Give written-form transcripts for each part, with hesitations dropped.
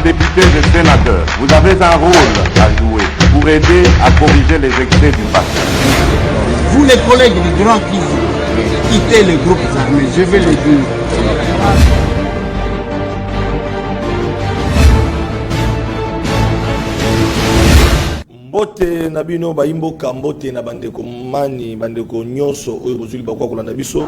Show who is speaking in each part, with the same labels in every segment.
Speaker 1: députés et sénateurs, vous avez un rôle à jouer pour aider à corriger les excès du passé.
Speaker 2: Vous les collègues du droit qui quittez les groupes armés, je vais le dire.
Speaker 3: Mbote na bino baimboka mbote na bandeko mani bandeko nyonso oyo bozuli bakwa kolanda biso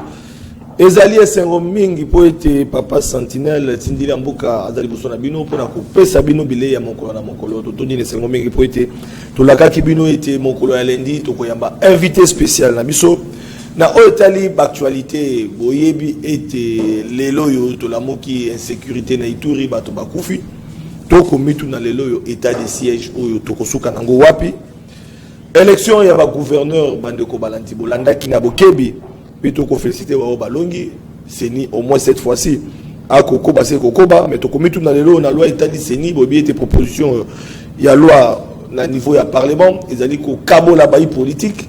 Speaker 3: ezali esengo mingi po ete papa Sentinelle tindili mboka azali boso na bino pona kopesa bino bilei ya mokolo na mokolo totoni esengo mingi po ete tolakaki bino ete mokolo ya lendi tokoyamba invité spécial na biso na oyo tali actualité boyebi ete lelo yo tolamoki insécurité na Ituri bato bakufi toko mitu na lelo yo état de siège oyo tokosuka nango wapi élection ya ba gouverneur bandeko balanti bolanda kinga bokebi pe toko féliciter wa balongi seni au moins cette fois-ci a kokoba c'est kokoba mais toko mitu na lelo na loi état de seni bobi était proposition ya loi na niveau ya parlement ezali ko kabola bayi politique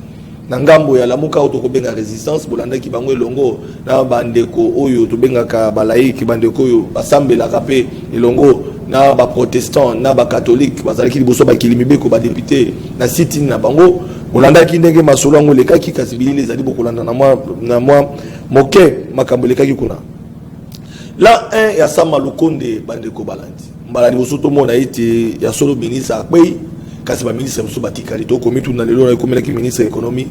Speaker 3: na ngambo ya lamuka otoko benga résistance bolanda ki bango elongo na bandeko oyo to benga ka balaiki bandeko oyo basambela kapé elongo na ba protestant na ba catholique bazalaki liboso ba kilimibeko ba député na sitini na bango bolanda ki ndenge masolo ngo lekaki kasibili les ali bokolanda na moi moke makambo lekaki kuna la un ya sama lukonde bandeko balandi mbala liboso to mona ite ya solo ministre akpei kasi ba ministre muso batikali to komitu na lelo na komela ki ministre économie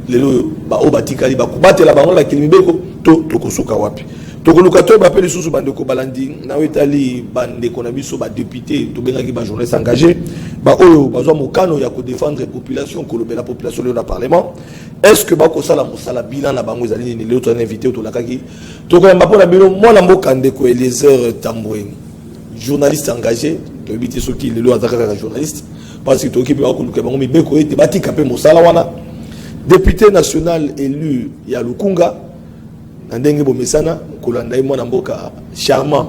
Speaker 3: lelo ba o batikali ba kubatela bango ba kilimibeko to kosuka wapi tokoluka to bapeli susu bandeko balandi na wetali bandeko na biso ba député to bengaki ba journaliste engagé ba oyo bazwa mokano ya ko défendre population kolobela population le parlement est-ce que ba ko sala mosala bilan na bango ezali ni lelo to invité to lakaki to ko yamba pona bino mwana mboka ndeko Eliezer Tambwe journaliste engagé to bité soki lelo azaka journaliste parce que to ki ba ko luka bango mibeko ete batika pe mosala wana député national élu ya Lukunga ndenge bo mesana kolanda mwana mboka charmant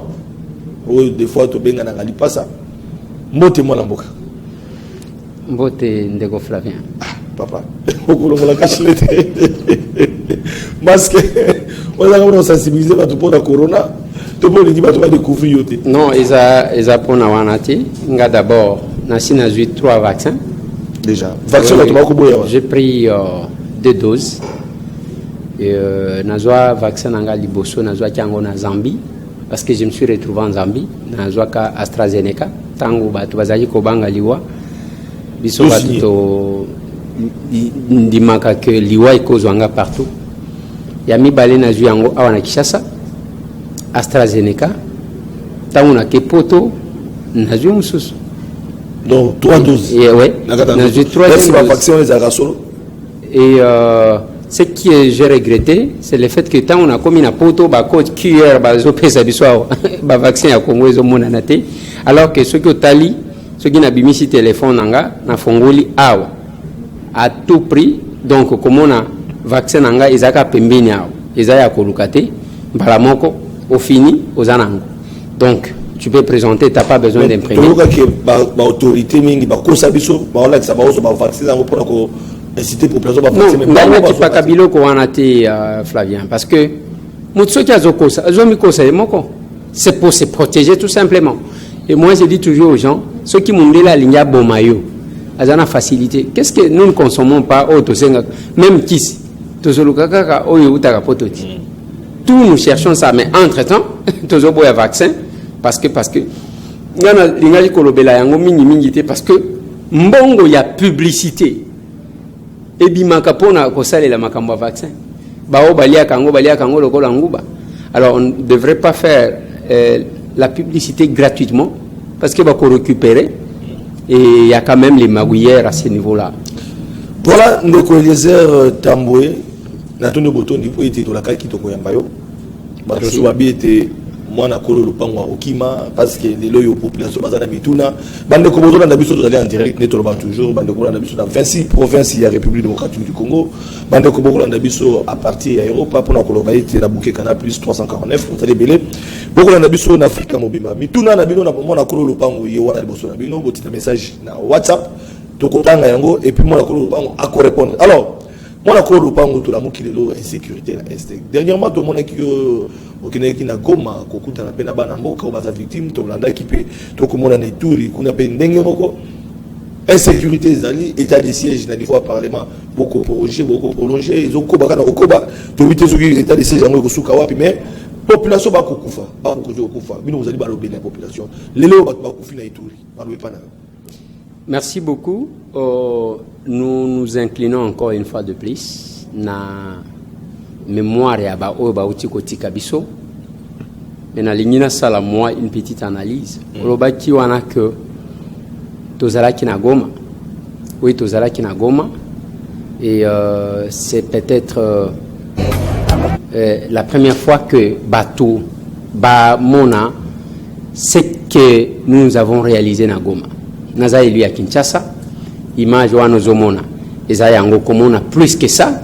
Speaker 3: ou des fois to benga na kalipasa mbote mwana mboka
Speaker 4: mbote ndeko Flavien
Speaker 3: papa okolomola kashilete masque on a vraiment sensibiliser ba to pour la corona to pour les ba to ba découvrir yote
Speaker 4: non eza pona wanati nga d'abord na sina 3 vaccins
Speaker 3: déjà vaccin ba to ba ko boya
Speaker 4: j'ai pris 2 doses. Nazwa vaccin nanga liboso nazwa kiango na Zambie parce que je me suis retrouvé en Zambie nazwa ka AstraZeneca tango batu bazali ko banga liwa biso batu to ndimaka que liwa ikozwanga partout ya mibale nazwi yango awa na Kinshasa AstraZeneca tango na Kepoto nazwi mususu
Speaker 3: donc 3 doses
Speaker 4: ouais nazwi 3 doses
Speaker 3: vaccin les arasolo
Speaker 4: et ce que j'ai regretté, c'est le fait que tant on a commis un poteau, bah code QR, bah zopesa biswa, bah vaccin à Congo ils ont monanaté, alors que ceux qui ont tali, ceux qui n'ont pas téléphone nanga, na fongoli awa, à tout prix, donc comme on a vaccin nanga, ils ont pembeni awa, ils ont kolukate, balamoko, au fini, aux anango. Donc tu peux présenter, tu n'as pas besoin d'imprimer.
Speaker 3: Donc que autorité mingi, bah kosabiso, bah on a que ça va aussi bah vaccin pour la inciter population
Speaker 4: non tu pas kabilo ko wanati Flavien parce que mutso ki azokosa azomikosa moko c'est pour se protéger tout simplement et moi je dis toujours aux gens ceux qui m'ont dit la ligne bomayo azana facilité qu'est-ce que nous ne consommons pas auto senga même kisi tozoluka kaka oyo utaka pototi tous nous cherchons ça mais entre-temps tozoboya vaccin parce que ngana lingali kolobela yango mingi te parce que mbongo ya publicité et bimaka pona ko salela makambo vaccin bao balia kango lokola nguba alors on ne devrait pas faire la publicité gratuitement parce que va ko récupérer et il y a quand même les magouillères à ce niveau-là.
Speaker 3: Voilà ndeko Eliezer Tambwe na tono botondi po ete to la kaki to ko yambayo ba to so babete mwana kolo lupango okima parce que les loyo population bazana bituna bande ko bozo na biso aller en direct ne to ba toujours bande ko na biso dans 26 provinces ya République démocratique du Congo bande ko boko na biso à partir ya Europa pour na ko ba ete na bouquet kana plus 349 on tali belé boko na biso na Afrique mobima mituna na bino na mwana kolo lupango ye wana biso na bino boti message na WhatsApp to ko tanga yango et puis mwana kolo lupango a ko répondre alors Moi, la cour pas tout la qui est insécurité la est. Dernièrement, tout le monde qui na Goma, kokuta na pena bana mboka ou basa victime, tout le monde qui peut, tout le monde na Ituri, qu'on a peine dengue moko. Insécurité zali, état de siège na fois parlement, beaucoup prolongé, ils ont koba kana okoba, to vite sur état de siège ngo suka wapi mais population ba kokufa, ba kokufa. Bino vous allez ba lober la population. Lelo ba kokufi na Ituri, ba lober pana.
Speaker 4: Merci beaucoup. Nous nous inclinons encore une fois de plus na mémoire ya ba uti kotika biso. Mais na lingina sala moi une petite analyse. Olobaki wana que tozalaki na Goma. Oui, tozalaki na Goma et c'est peut-être la première fois que bateau ba mona ce que nous avons réalisé na Goma. Naza lui à Kinshasa, image wa nozomona. Ezaya yango komona plus que ça.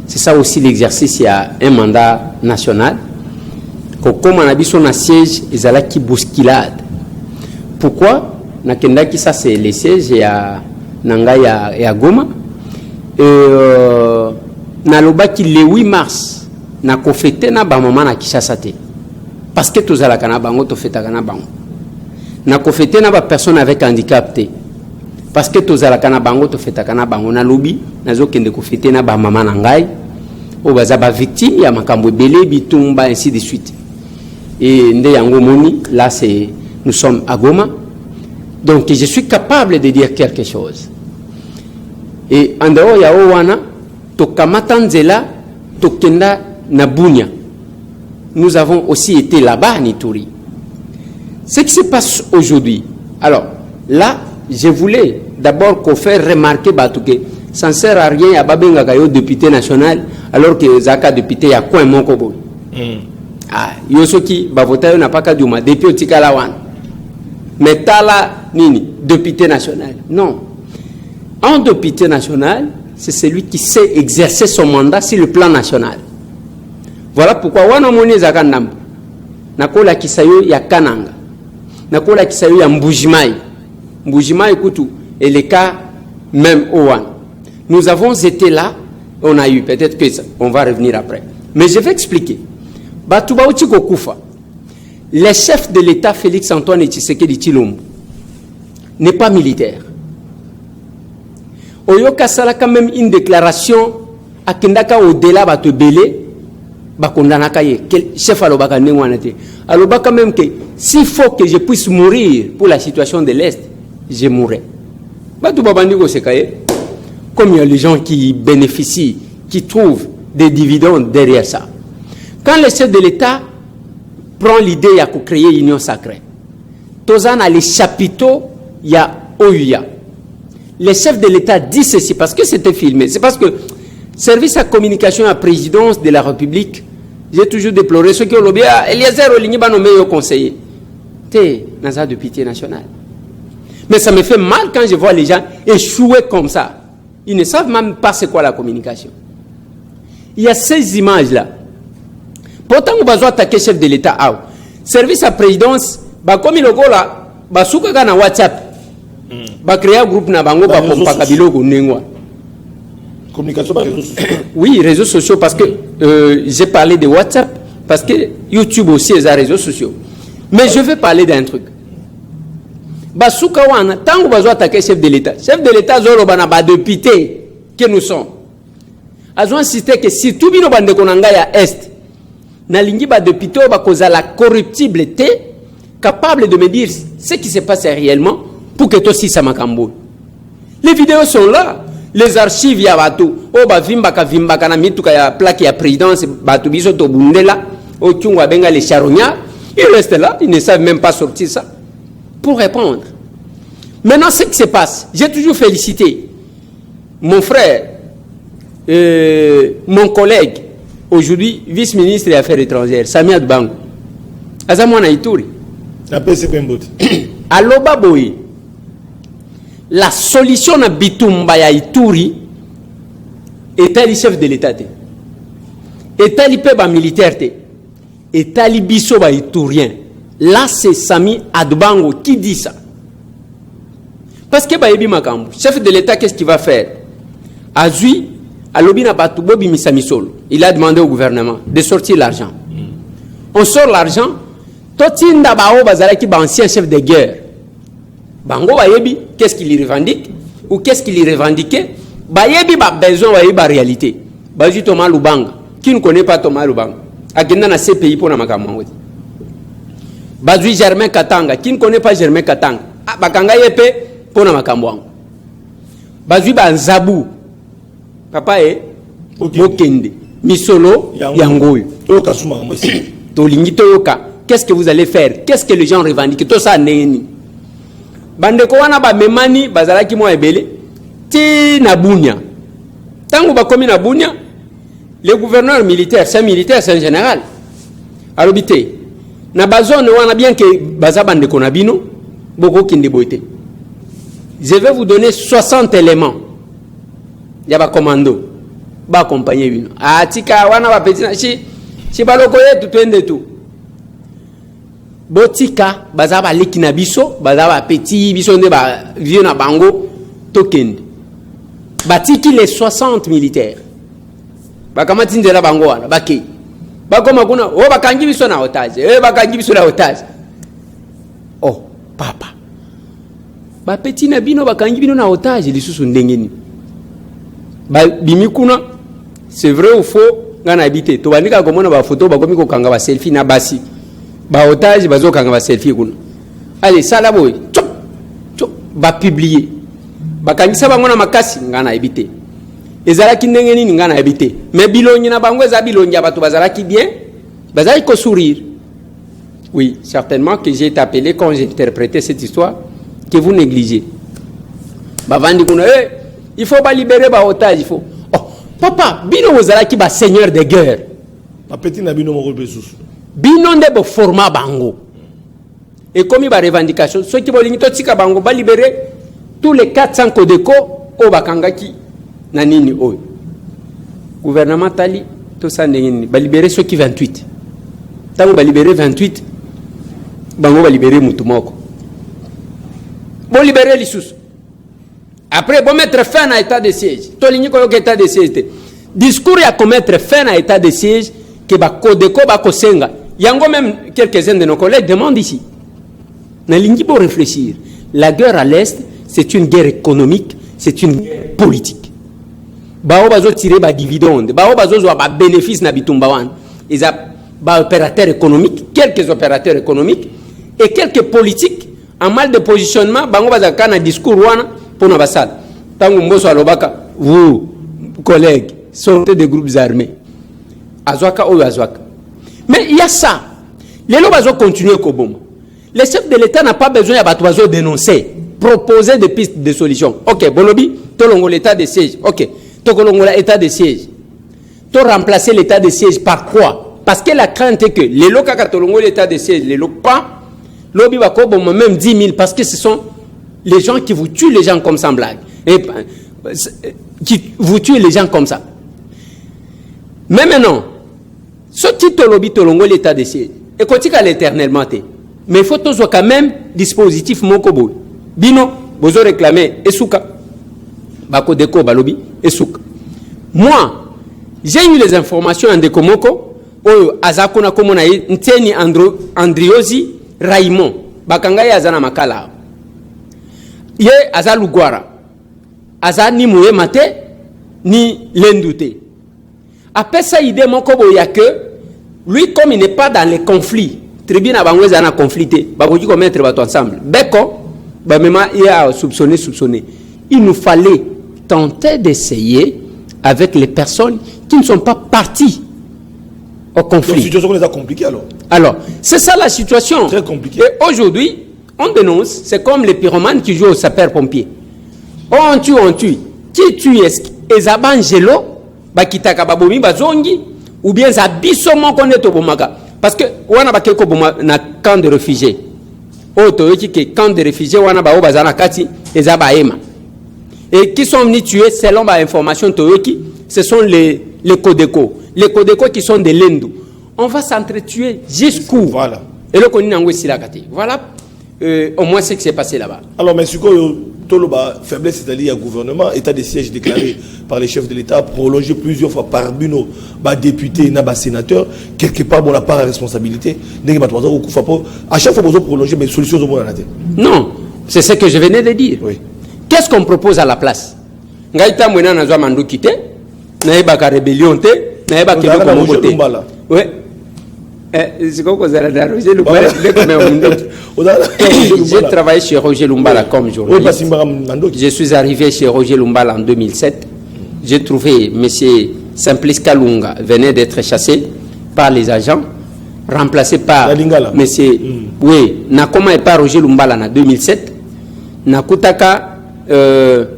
Speaker 4: C'est ça aussi l'exercice, il y a un mandat national. Comme on a dit son siège, ezala ki bousculade. Pourquoi? Nakendaki ça c'est le siège ya nanga ya Goma. Nalobaki le 8 mars na kofete na ba mama na Kinshasa te. Parce que tozala kana bango to feta kana bango. Na kofete na ba personne avec handicap te parce que tozala kana bango to feta kana bango na lobi nazo kende kofete na ba mama na ngai o baza ba victime ya makambo belé bitumba ainsi de suite et nde yango moni là c'est nous sommes à Goma donc je suis capable de dire quelque chose et en dehors ya wana to kamata nzela to kenda na Bunia nous avons aussi été là-bas à Ituri. Ce qui se passe aujourd'hui, alors là, je voulais d'abord qu'on fasse remarquer que ça ne sert à rien à Babenga Kayo, député national, alors que Zaka député a quoi mon kobo. Ah, Yosoki, Bavotayo n'a pas qu'à dire, depuis au Tikalawan. Mais Tala Nini, député national. Non. Un député national, c'est celui qui sait exercer son mandat sur le plan national. Voilà pourquoi Wanamoni Zaka Nambu. Nakola Kisayo ya Kananga. Nakola Kisayo ya Mbujimai. Mbujimai Koutou. Et les cas même Owan. Nous avons été là. On a eu, peut-être que ça, on va revenir après. Mais je vais expliquer. Batouba Uchiko Koufa. Le chef de l'État, Félix Antoine Tshisekedi Tshilombo, n'est pas militaire. Oyoka Sala quand même une déclaration à Kendaka au-delà Bato Belé. Chef alobaka nengwanate alobaka même que s'il faut que je puisse mourir pour la situation de l'Est, je mourrai. Comme il y a les gens qui bénéficient, qui trouvent des dividendes derrière ça. Quand le chef de l'État prend l'idée de créer une union sacrée, Tozana les chapiteaux, il y a OUA. Le chef de l'État dit ceci parce que c'était filmé. C'est parce que service à communication à la présidence de la République, j'ai toujours déploré ce que l'Obia, Eliezer Oligny va nommer au conseiller. T'es Naza de pitié nationale. Mais ça me fait mal quand je vois les gens échouer comme ça. Ils ne savent même pas c'est quoi la communication. Il y a ces images-là. Pourtant, on va attaquer le chef de l'État. Service à présidence, comme il est là, il na WhatsApp. Il créer un groupe na bango ba pompa kabiloko nengwa.
Speaker 3: Communication par réseaux sociaux.
Speaker 4: Oui, réseaux sociaux, parce que j'ai parlé de WhatsApp, parce que YouTube aussi est un réseau social. Mais je vais parler d'un truc. Basouka wana, tant que vous attaquer le chef de l'État, Zoro Banaba député que nous sommes. Ils ont insisté que si tout bino bande konanga ya Est, na lingi ba député ba cause la corruptibilité, capable de me dire ce qui se passe réellement pour que toi aussi ça m'acamboule. Les vidéos sont là. Les archives ya bato o ba vimba kana mituka ya plaque ya présidence bato biso to bundela o tungwa benga les charognards, ils restent là, ils ne savent même pas sortir ça pour répondre. Maintenant ce qui se passe, j'ai toujours félicité mon frère mon collègue aujourd'hui vice-ministre des Affaires étrangères Samia Dubango azamwana Ituri
Speaker 3: la PCP Mbote
Speaker 4: aloba boy. La solution na bitumba ya Ituri est le chef de l'État. Est le peuple militaire. Est le biso ba Iturien. Là, c'est Sami Adbango qui dit ça. Parce que Bayebi Makambu, chef de l'État, qu'est-ce qu'il va faire? Azui, Alobina Batoubo Bimisa Misol. Il a demandé au gouvernement de sortir l'argent. On sort l'argent. Totinda Bao Bazalaki, ancien chef de guerre. Bango Bayebi, qu'est-ce qu'il y revendique? Ou qu'est-ce qu'il y revendiquait? Bayebi ba besoin Bayebi ba réalité. Bazu Thomas Lubanga. Qui ne connaît pas Thomas Lubanga? Agenda na CPI pour Namakamangoti. Bazu Germain Katanga. Qui ne connaît pas Germain Katanga? Bakanga Yepe pour Namakambouang. Bazu Banzabou. Papa est Bokende. Misolo Yangoy. Tolingi Toyoka. Qu'est-ce que vous allez faire? Qu'est-ce que les gens revendiquent? Tout ça n'est Bandeko wana ba memani bazalaki mo ebele ti na Bunia. Tango ba komi na Bunia, le gouverneur militaire, c'est un général. Alobité. Na bazone wana bien que baza bandeko na bino boko kinde boité. Je vais vous donner 60 éléments. Ya ba commando ba accompagner bino. Atika wana ba petit na chi baloko yetu twende tu. Botika bazaba leki na biso bazaba petit biso nde ba vieux na bango tokende batiki les 60 militaires bakamati ndela bango wana baki bakoma kuna o bakangi biso na otage bakangi biso na otage oh papa ba petit na bino bakangi bino na otage lisusu ndengeni ba bimikuna c'est vrai ou faux ngana habité to bandika komona ba photo bakomi ko kanga ba selfie na basi ba otage bazo kanga ba selfie kuna allez sala boy ba publier bakangisa bango na makasi ngana habité ezalaki ndenge nini ngana habité mais bilongi na bango eza bilongi ya bato bazalaki bien bazali ko sourire. Oui, certainement que j'ai été appelé quand j'ai interprété cette histoire que vous négligez. Bavandi kuna il faut pas libérer ba otage, il faut oh papa bino ozalaki ba seigneur de guerre
Speaker 3: ba petit na bino moko besusu
Speaker 4: bino nde bo format bango et comme ba revendication ceux qui bolingi to tika bango ba libérer tous les 400 Codeco o bakangaki na nini oyo gouvernement tali to ça ndengini ba libérer ceux qui 28 tango ba libérer 28 bango ba libérer mutu moko bo libérer lisusu après bon mettre fin à état de siège to lingi ko état de siège discours ya commettre fin à état de siège que ba Codeco ba kosenga yango même quelques-uns de nos collègues demandent ici na lingi pour réfléchir. La guerre à l'est c'est une guerre économique, c'est une guerre politique. Bao bazo tirer ba dividende, bao bazo zo ba bénéfice na bitumba wan. Ils a ba opérateurs économiques, quelques opérateurs économiques et quelques politiques en mal de positionnement, bango bazaka na discours wana pour na basal. Tango mboso alobaka, vous collègues, sortez des groupes armés. Azwaka ou azwaka. Mais il y a ça. Les lois bazo continuer koboma. Le chef de l'État n'a pas besoin ya bato bazo dénoncer. Proposer des pistes de solutions. Ok, Bolobi, tolongo l'état de siège. Ok, tolongo l'état de siège. To remplacer l'état de siège par quoi? Parce que la crainte est que les locaux qui tolongo l'état de siège, les locaux pas, l'obi bako bon même 10 000 parce que ce sont les gens qui vous tuent les gens comme ça en blague. Et qui vous tuent les gens comme ça. Mais maintenant, ce qui tolobi tolongo l'état de siège, et quand il l'éternellement mais il faut toujours quand même dispositif mokobo. Bino, vous avez réclamé Esuka. Bako deko balobi Esuka. Moi, j'ai eu les informations en Dekomoko, oyo azakona komona nteni Andriosi Raymond. Bakanga ya azana makala. Ye azalugwara. Azani muye mate ni lendute. Après ça, idée mokobo ya que lui comme il n'est pas dans les conflits, tribune a bangwe zana conflité, bakoki ko mettre bato ensemble. Beko bah même il a soupçonné. Il nous fallait tenter d'essayer avec les personnes qui ne sont pas parties au conflit.
Speaker 3: La situation est compliquée alors.
Speaker 4: Alors, c'est ça la situation.
Speaker 3: Très compliquée.
Speaker 4: Et aujourd'hui, on dénonce, c'est comme les pyromanes qui jouent au sapeur-pompier. On tue. Qui tue Ezabangelo, Bakitaka Babomi Bazongi, ou bien Zabisomo Koneto Bomaka. Parce que, on a bakeko boma na camp de réfugiés. Camp de réfugiés, et qui sont venus tuer selon ma information, ce sont les Codeco. Les Codeco qui sont de l'Indou. On va s'entretuer jusqu'où?
Speaker 3: Voilà.
Speaker 4: Et le Voilà au moins ce qui s'est passé là-bas.
Speaker 3: Alors, mais si Toloba, faiblesse c'est-à-dire gouvernement, état de siège déclaré par les chefs de l'État, prolongé plusieurs fois par Buno, député, sénateur, quelque part, on n'a pas la responsabilité. À chaque fois, on prolonger, mais solutions au monde.
Speaker 4: Non, c'est ce que je venais de dire.
Speaker 3: Oui.
Speaker 4: Qu'est-ce qu'on propose à la place? Ngaïta Mouena n'a jamais mandou quitté, n'a pas rébellion, n'a pas quitté. Oui. C'est quoi vous allez dire Roger Lumbala? J'ai travaillé chez Roger Lumbala comme journaliste. Je suis arrivé chez Roger Lumbala en 2007. J'ai trouvé M. Simplice Kalunga venait d'être chassé par les agents, remplacé par M. Oui, Nakoma et par Roger Lumbala en 2007. Nakutaka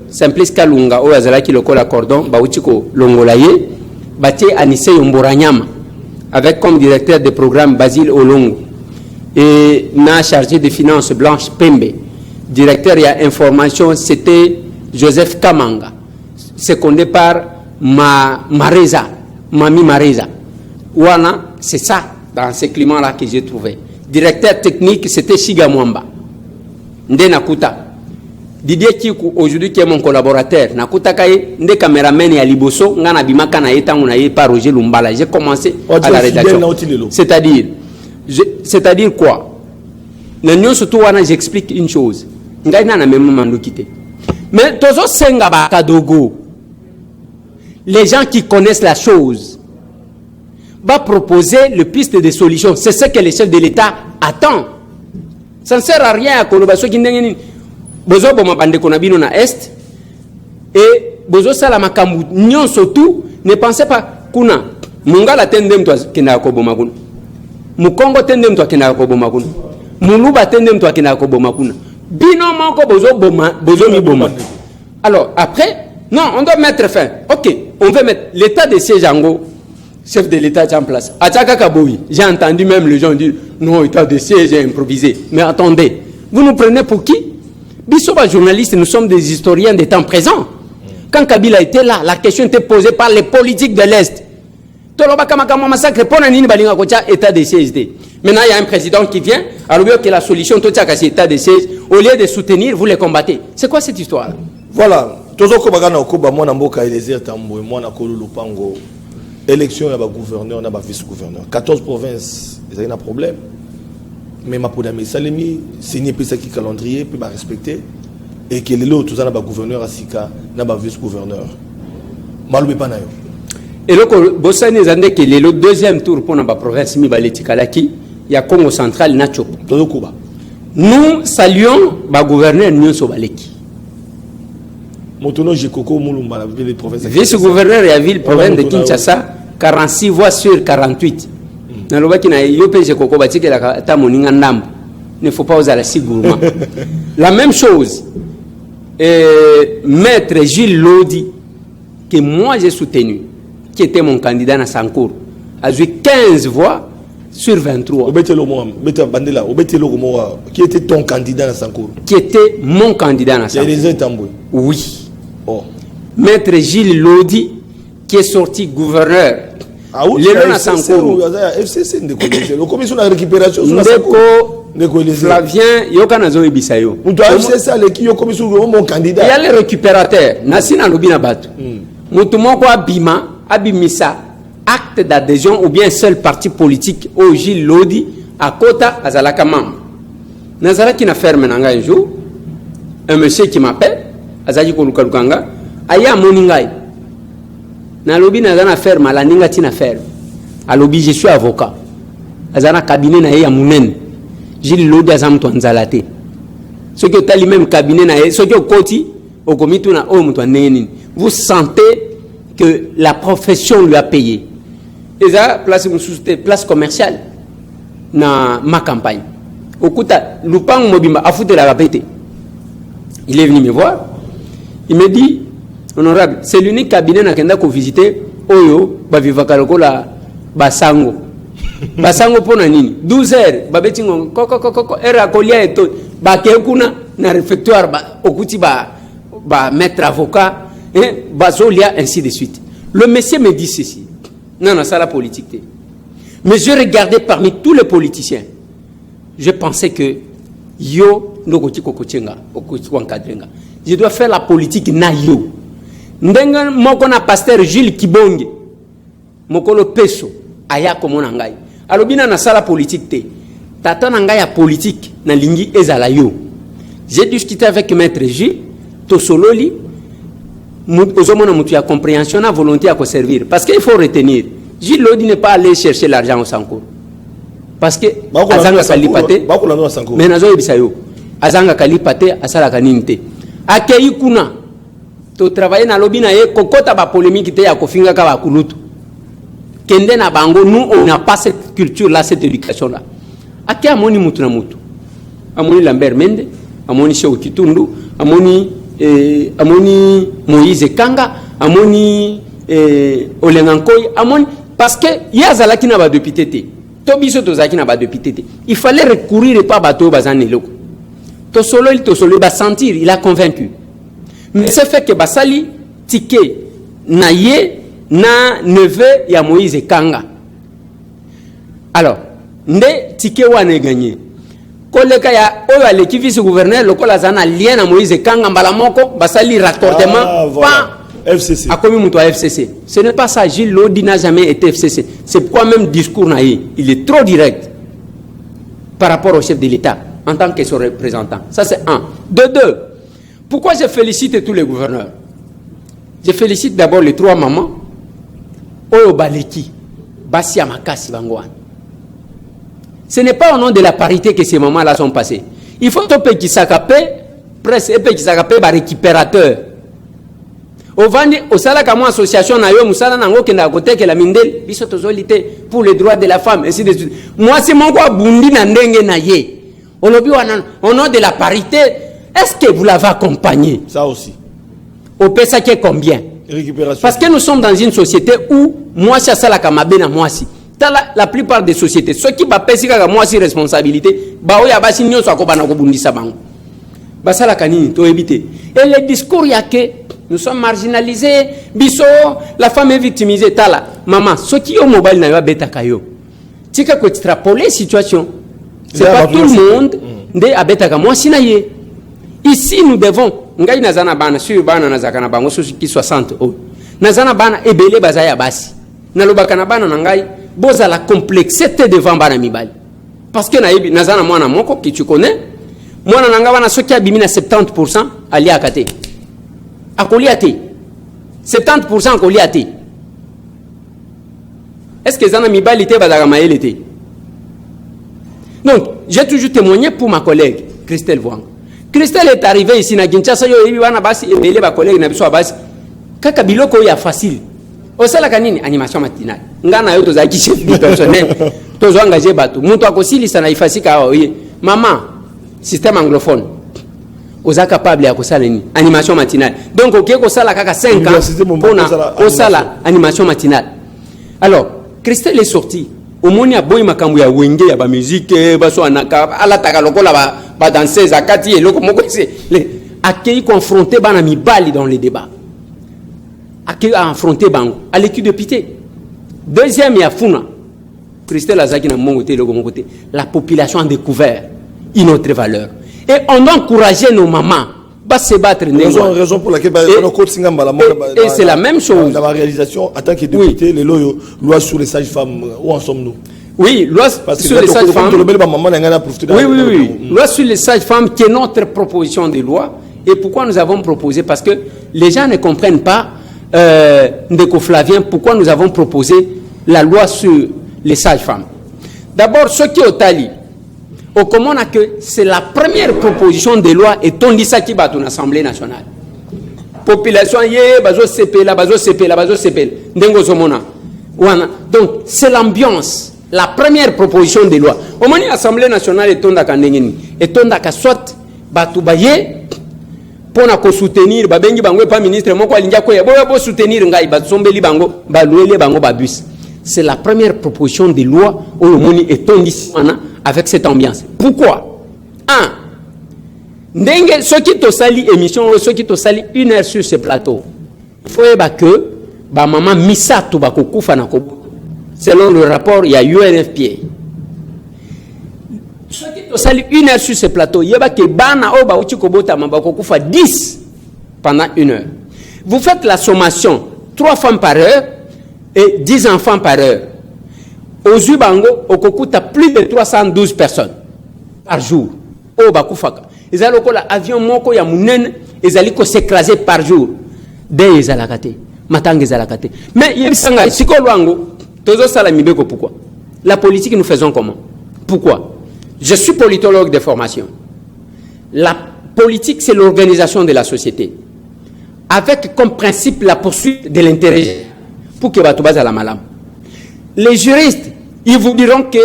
Speaker 4: Simplice Kalunga, Oazala qui le colle à cordon, Bautiko Longolaye, Bati Anissé Yomboranyama, avec comme directeur de programme Basile Olongo et n'a chargé de finances Blanche Pembe. Directeur et information, c'était Joseph Kamanga, secondé par Mami Mareza. Ouana, c'est ça, dans ce climat-là que j'ai trouvé. Directeur technique, c'était Shiga Mwamba. Ndenakuta. Didier Kikou, aujourd'hui qui est mon collaborateur, Nakuta Kaye, Nde caméraman et Aliboso, Ngana Bimaka na Eta, on a eu par Roger Lumbala. J'ai commencé à la rédaction. C'est-à-dire quoi? Surtout, j'explique une chose. Ngaïna n'a même moment quitté. Mais Tozo Sengaba Kadogo, les gens qui connaissent la chose, va proposer le piste de solutions. C'est ce que les chefs de l'État attendent. Ça ne sert à rien à Kolobaso qui n'est Bozo boma bande konabino na est et bozo sala makambu nyon surtout ne pensez pas kuna mungala tende mtu kina koboma kuna mukongo tende mtu kina koboma kuna muluba tende mtu kina koboma kuna bino moko bozo mi boma. Alors après non, on doit mettre fin. OK, on veut mettre l'état de siège en chef de l'État en place. Ataka Kaboui, j'ai entendu même les gens dire non, état de siège est improvisé. Mais attendez, vous nous prenez pour qui? Bissoba journalistes, nous sommes des historiens des temps présents. Quand Kabila était là, la question était posée par les politiques de l'Est. État de siège. Maintenant, il y a un président qui vient, alors que la solution, c'est état de siège. Au lieu de soutenir, vous les combattez. C'est quoi cette histoire?
Speaker 3: Voilà. Élection, il y a un gouverneur, il y a un vice-gouverneur. 14 provinces, il y a un problème. Mais ma podame salemi signé puis ça qui calendrier puis respecter et que les autres ça n'a pas gouverneur à Sika n'a pas vice gouverneur malou pas nayo
Speaker 4: et le bossani zande que le deuxième tour pour na province mi baletikalaki ya Congo central nacho todo kuba nous saluons ba gouverneur nyonso baleki
Speaker 3: motono jekoko mulumba la ville province
Speaker 4: vice gouverneur ya ville province de Kinshasa 46 voix sur 48. Il ne faut pas oser la sigourma. La même chose, maître Gilles Lodi, que moi j'ai soutenu, qui était mon candidat à Sankour, a eu 15 voix sur 23.
Speaker 3: Qui était ton candidat à Sankour?
Speaker 4: Qui était mon candidat à Sankour. Oui. Oh. Maître Gilles Lodi, qui est sorti gouverneur.
Speaker 3: Ah oui, FCC la commission de récupération
Speaker 4: Flavien Yokanazo Ibisayo.
Speaker 3: Mon candidat.
Speaker 4: Il y a les récupérateurs. Nasina Lobina Batu. Moutoumoko Abima, Abimisa, acte d'adhésion ou bien seul parti politique au Gilles Lodi à Kota Azalaka Mam. Nazara qui n'a fermé un jour, un monsieur qui m'appelle, Azaji Kolukalukanga, Aya Moningai. Na lobby na zana ferme la ninga tina ferme a lobby je suis avocat azana cabinet na ya munen Gilles Lodi azam to nzalate ce que tali même cabinet na ce que koti au comité na o mto neni vous sentez que la profession lui a payé et ça place commerciale na ma campagne okuta lupang mobimba afute la répéter il est venu me voir il me dit honorable, c'est l'unique cabinet nakenda ko visiter oyo ba vivaka lokola basango. Basango pona nini? 12 heures babetingo koko era kolia eto ba kekuna na réfectoire ba okuti ba maître avocat bazolia ainsi de suite. Le monsieur me dit ceci. Non, ça la politique. Mais je regardais parmi tous les politiciens. Je pensais que yo ndokoti kokochenga okuti wankadrenga. je dois faire la politique na yo. Ndenga moko na pasteur Jules Kibonge mokolo peso aya komona ngai alobina na sala politique te tata na ngai ya politique na lingi ezala yo. J'ai discuté avec maître J to sololi ozomona mutu ya compréhension na volonté à servir parce qu'il faut retenir Gilles Lodi n'est pas allé chercher l'argent au Sankour parce que azanga kalipate mais nazo yebisa yo azanga kalipate asala kaninte akei kuna to travailler na lobby na ye kokota ba polémique te ya kofinga ka ba kulutu kende na bango nous on n'a pas cette culture là cette éducation là ake amoni mutu na mutu amoni Lambert Mende amoni Cheikh Kitundu amoni Moïse Kanga amoni Olengankoy amoni parce que yazalaki na ba député te to biso to zaki na ba député te il fallait recourir pas bateau bazane loko to solo ba sentir il a convaincu. Mais c'est fait que basali ticket na ye na neveu ya Moïse Kanga. Alors, nde ticket wane gagné. Koleka ya oyo aleki vice gouverneur lokola zana lien na Moïse Kanga mbala moko basali raccordement pas
Speaker 3: FCC.
Speaker 4: A commis muto FCC. Ce n'est pas ça, Gilles Lodi n'a jamais été FCC. C'est pourquoi même discours na ye, il est trop direct par rapport au chef de l'État en tant que son représentant. Ça c'est un. De deux. Pourquoi je félicite tous les gouverneurs? Je félicite d'abord les trois mamans. Oyo Baleki, Bassia Makasi Bangouane. Ce n'est pas au nom de la parité que ces mamans-là sont passées. Il faut topé qui s'accapé, presque épée qui s'accapé par récupérateur. Au vandi, au sala comme association na yo musala nango kenda côté que la mindel, biso tozolité pour les droits de la femme, ainsi de suite. Moi c'est mon quoi bundi na ndenge na ye. On lobby au nom de la parité. Est-ce que vous l'avez accompagné?
Speaker 3: Ça aussi.
Speaker 4: Au PSA qui est combien?
Speaker 3: Récupération.
Speaker 4: Parce que nous sommes dans une société où moi c'est ça la kamabe na moi si. La plupart des sociétés, ceux qui bappent si kaka moi si responsabilité, ba oya basi nyo so ko bana ko bundisa bango. Ba sala kanini to éviter. Et le discours ya que nous sommes marginalisés, biso la femme est victimisée tala. Maman, ceux qui ont mobile na yo beta kayo. Tika ko extrapoler situation. C'est pas tout le monde nde abeta ka moi si na ye. Ici, nous devons, ngai nazana bana, sur bana nazakana bango, sur qui 60 ans. Nazana bana, ebele bazaya basi. Nalobakana bana nangai, boza la complexité devant bana mibali. Parce que naïbi, nazana mwana moko, qui tu connais, mwana nangabana, ceux qui abimina 70%, ali akate. Akoli ate. 70% akoli ate. Est-ce que zana mibali te bazaka maele te? Donc, j'ai toujours témoigné pour ma collègue, Christelle Voang. Christelle est arrivée ici na Kinshasa yo yebi wana basi ebele ba collègue na biso basi kaka biloko ya facile osala kanini animation matinale ngana yo tozaki chef du personnel tozo engagé bato muto akosilisa na ifasika oye maman système anglophone oza capable ya kosala ni animation matinale donc oké kosala kaka 5 ans pona osala animation matinale. Alors Christelle est sortie au moni aboyi makambo ya wenge ya ba musique baso anaka ala taka lokola ba danser zakati et loko moko c'est accueilli confronté bana mibali dans les débats accueilli affronté bango à l'équipe de pité. Deuxième ya funa Christelle Azaki na mongo te loko moko te la population a découvert une autre valeur et on doit encourager nos mamans pas se battre.
Speaker 3: Raison pour laquelle
Speaker 4: et c'est la même chose
Speaker 3: dans ma réalisation en tant que député les lois sur les sages-femmes où en sommes-nous?
Speaker 4: Oui, loi sur les sages-femmes. Oui. Loi sur les sages-femmes qui est notre proposition de loi. Et pourquoi nous avons proposé? Parce que les gens ne comprennent pas, Ndeko Flavien, pourquoi nous avons proposé la loi sur les sages-femmes. D'abord, ceux qui ont tali, au commun que c'est la première proposition de loi et on dit ça qui bat une Assemblée nationale. Population, bazo CP. Ndengo Zomona. Donc, c'est l'ambiance. La première proposition de loi. Au moment où l'Assemblée nationale est tondaka kandengeni, et tondaka soit batubaye pour na ko soutenir babengi bango pas ministre moko alinga ko ya bo soutenir ngai basombeli bango baluele bango babus. C'est la première proposition de loi au moment où est tondi avec cette ambiance. Pourquoi? Un, ndenge ceux qui to sali émission, ceux qui to sali 1 heure sur ce plateau. Il faut que ba maman misato ba ko kufa na ko. Selon le rapport, il y a UNFPA. Ceux qui ont sali 1 heure sur ce plateau, il y a que bana oba uchi kobota mabako kufa 10 pendant 1 heure. Vous faites la sommation 3 femmes par heure et 10 enfants par heure. Aux Ubango, au Kokuta, plus de 312 personnes par jour. Au Bakufaka. Ils allaient au avion Moko Yamounen, ils allaient s'écraser par jour. Dès ils allaient gâter. Matang ils allaient gâter. Mais il y a si pourquoi? La politique, nous faisons comment? Pourquoi? Je suis politologue de formation. La politique, c'est l'organisation de la société. Avec comme principe la poursuite de l'intérêt. Pour que tu bases à la malam. Les juristes, ils vous diront que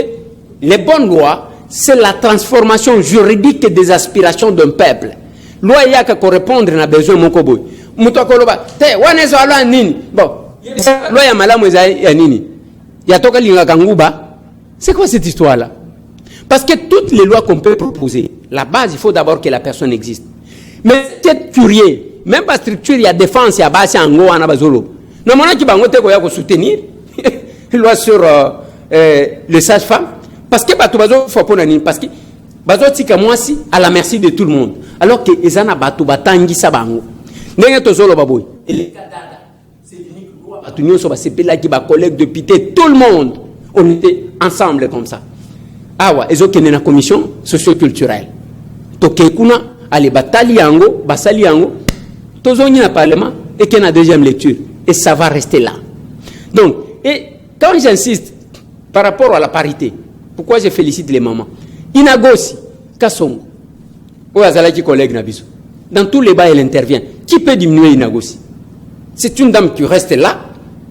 Speaker 4: les bonnes lois, c'est la transformation juridique des aspirations d'un peuple. Loi il y a qu'à correspondre à besoin de mon koboy. Moutokoloba, te, wanezo alo nini? Bon, loi ya malamu ya nini? Ya toka linga kanguba. C'est quoi cette histoire-là? Parce que toutes les lois qu'on peut proposer, la base, il faut d'abord que la personne existe. Mais c'est curieux. Même pas structure, il y a défense, il y a base, il y a un go, anabazolo. Non, mon qui bangote ko ya ko soutenir. Loi sur les sages-femmes. Parce que Batoubazo faut pas nani. Parce que Bazo tika mwasi à la merci de tout le monde. Alors que Ezana Batoubatangi Sabango. N'est tozolo baboy. Et les kadada, c'est l'unique loi. Batunyo so ba sepela qui ba collègue député, tout le monde. On était ensemble comme ça. Ah ouais, ezo kene na commission socio-culturelle. Toke kuna ale batali yango, basali yango. Tozongi na parlement et qu'il y a une deuxième lecture. Et ça va rester là. Donc, et quand j'insiste par rapport à la parité, pourquoi je félicite les mamans? Inagosi, Kassongo, Oazalaki collègue Nabiso. Dans tous les bas, elle intervient. Qui peut diminuer Inagosi? C'est une dame qui reste là,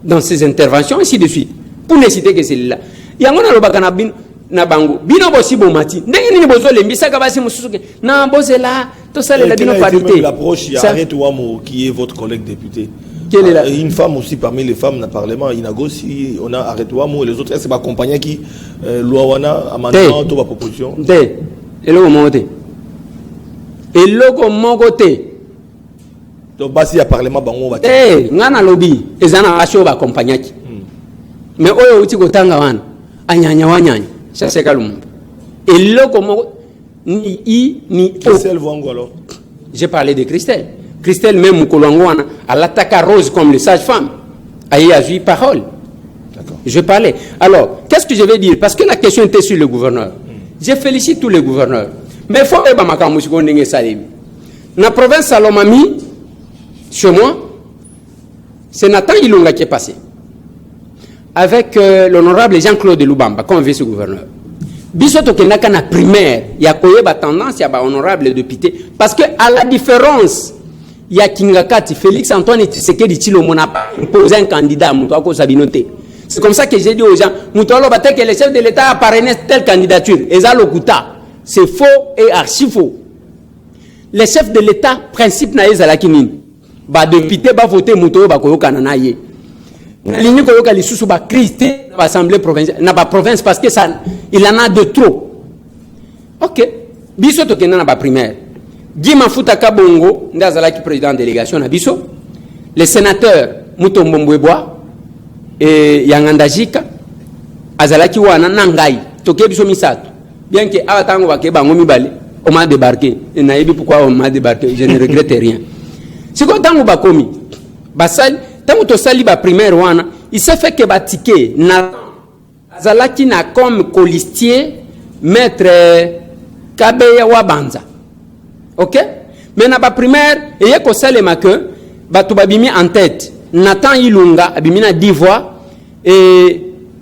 Speaker 4: dans ses interventions, ainsi de suite. Pour ne citer que celle-là. Yangona Lobakanabin, Nabango, Bino Bossi Bomati, Neni Bozo Lembisa Kabasi Moussouke, Nambozela, tout ça, la bino parité.
Speaker 3: L'approche, il y a Arrête Ouamo, qui est votre collègue député.
Speaker 4: Quelle est la...
Speaker 3: Une femme aussi parmi les femmes dans le Parlement, Inagosi, on a Arrête Ouamo et les autres, c'est ma compagnie qui, Louawana, amendement, toute ma proposition.
Speaker 4: Et là, au Mongoté.
Speaker 3: Donc, bah, si y a Parlement, on va
Speaker 4: dire. Ngana lobby, et Zana Racho va accompagner. Mais Oyo Utiko Wan, Anyanya Wanyanya, ça c'est calme. Et là, comment ni
Speaker 3: Christelle Vango alors.
Speaker 4: J'ai parlé de Christelle. Christelle même Moukolangouana, elle attaque à Rose comme les sages-femmes. Elle a eu parole. Je parlais. Alors, qu'est-ce que je vais dire? Parce que la question était sur le gouverneur. Je félicite tous les gouverneurs. Mais il faut que la province Salomami, chez moi, c'est Nathan Ilunga qui est passé. Avec l'honorable Jean-Claude Lubamba, comme vice-gouverneur. Bisoto Kenaka na primaire, il y a tendance, il y a honorable député. Parce que à la différence, il y a Kingakati, Félix Antoine Tshisekedi Tshilombo Mona posé un candidat, Moutouako Sabinoté. C'est comme ça que j'ai dit aux gens, Moutoualo Bate que le chef de l'État a parrainé telle candidature. Eza Lokuta. C'est faux et archi faux. Le chef de l'État, principe na Eza Lakinine. Ba député ba voter Moutoualo Bakoyo Kananaye. L'Union Koyoka Lissousou ba Christé dans l'Assemblée provinciale, dans la province parce que ça, il en a de trop. Ok. Biso Tokena na ba primaire. Guy Mafuta Kabongo, Ndazalaki président de délégation na biso. Les sénateurs Mutombo Mbweboa et Yangandajika, Azalaki wana Nangai, Toke biso misato. Bien que Awatango Wake Bango Mibale, on m'a débarqué. Et naïbi pourquoi on m'a débarqué, je ne regrette rien. C'est quoi Tango Bakomi? Basal, Tango Tosali ba primaire wana, il s'est fait que Batike, Azalaki na comme colistier, maître Kabeya Wabanza. Ok? Mais na ba primaire, et y'a Kosalema que, Batubabimi en tête, Nathan Ilunga, Abimina 10 voix, et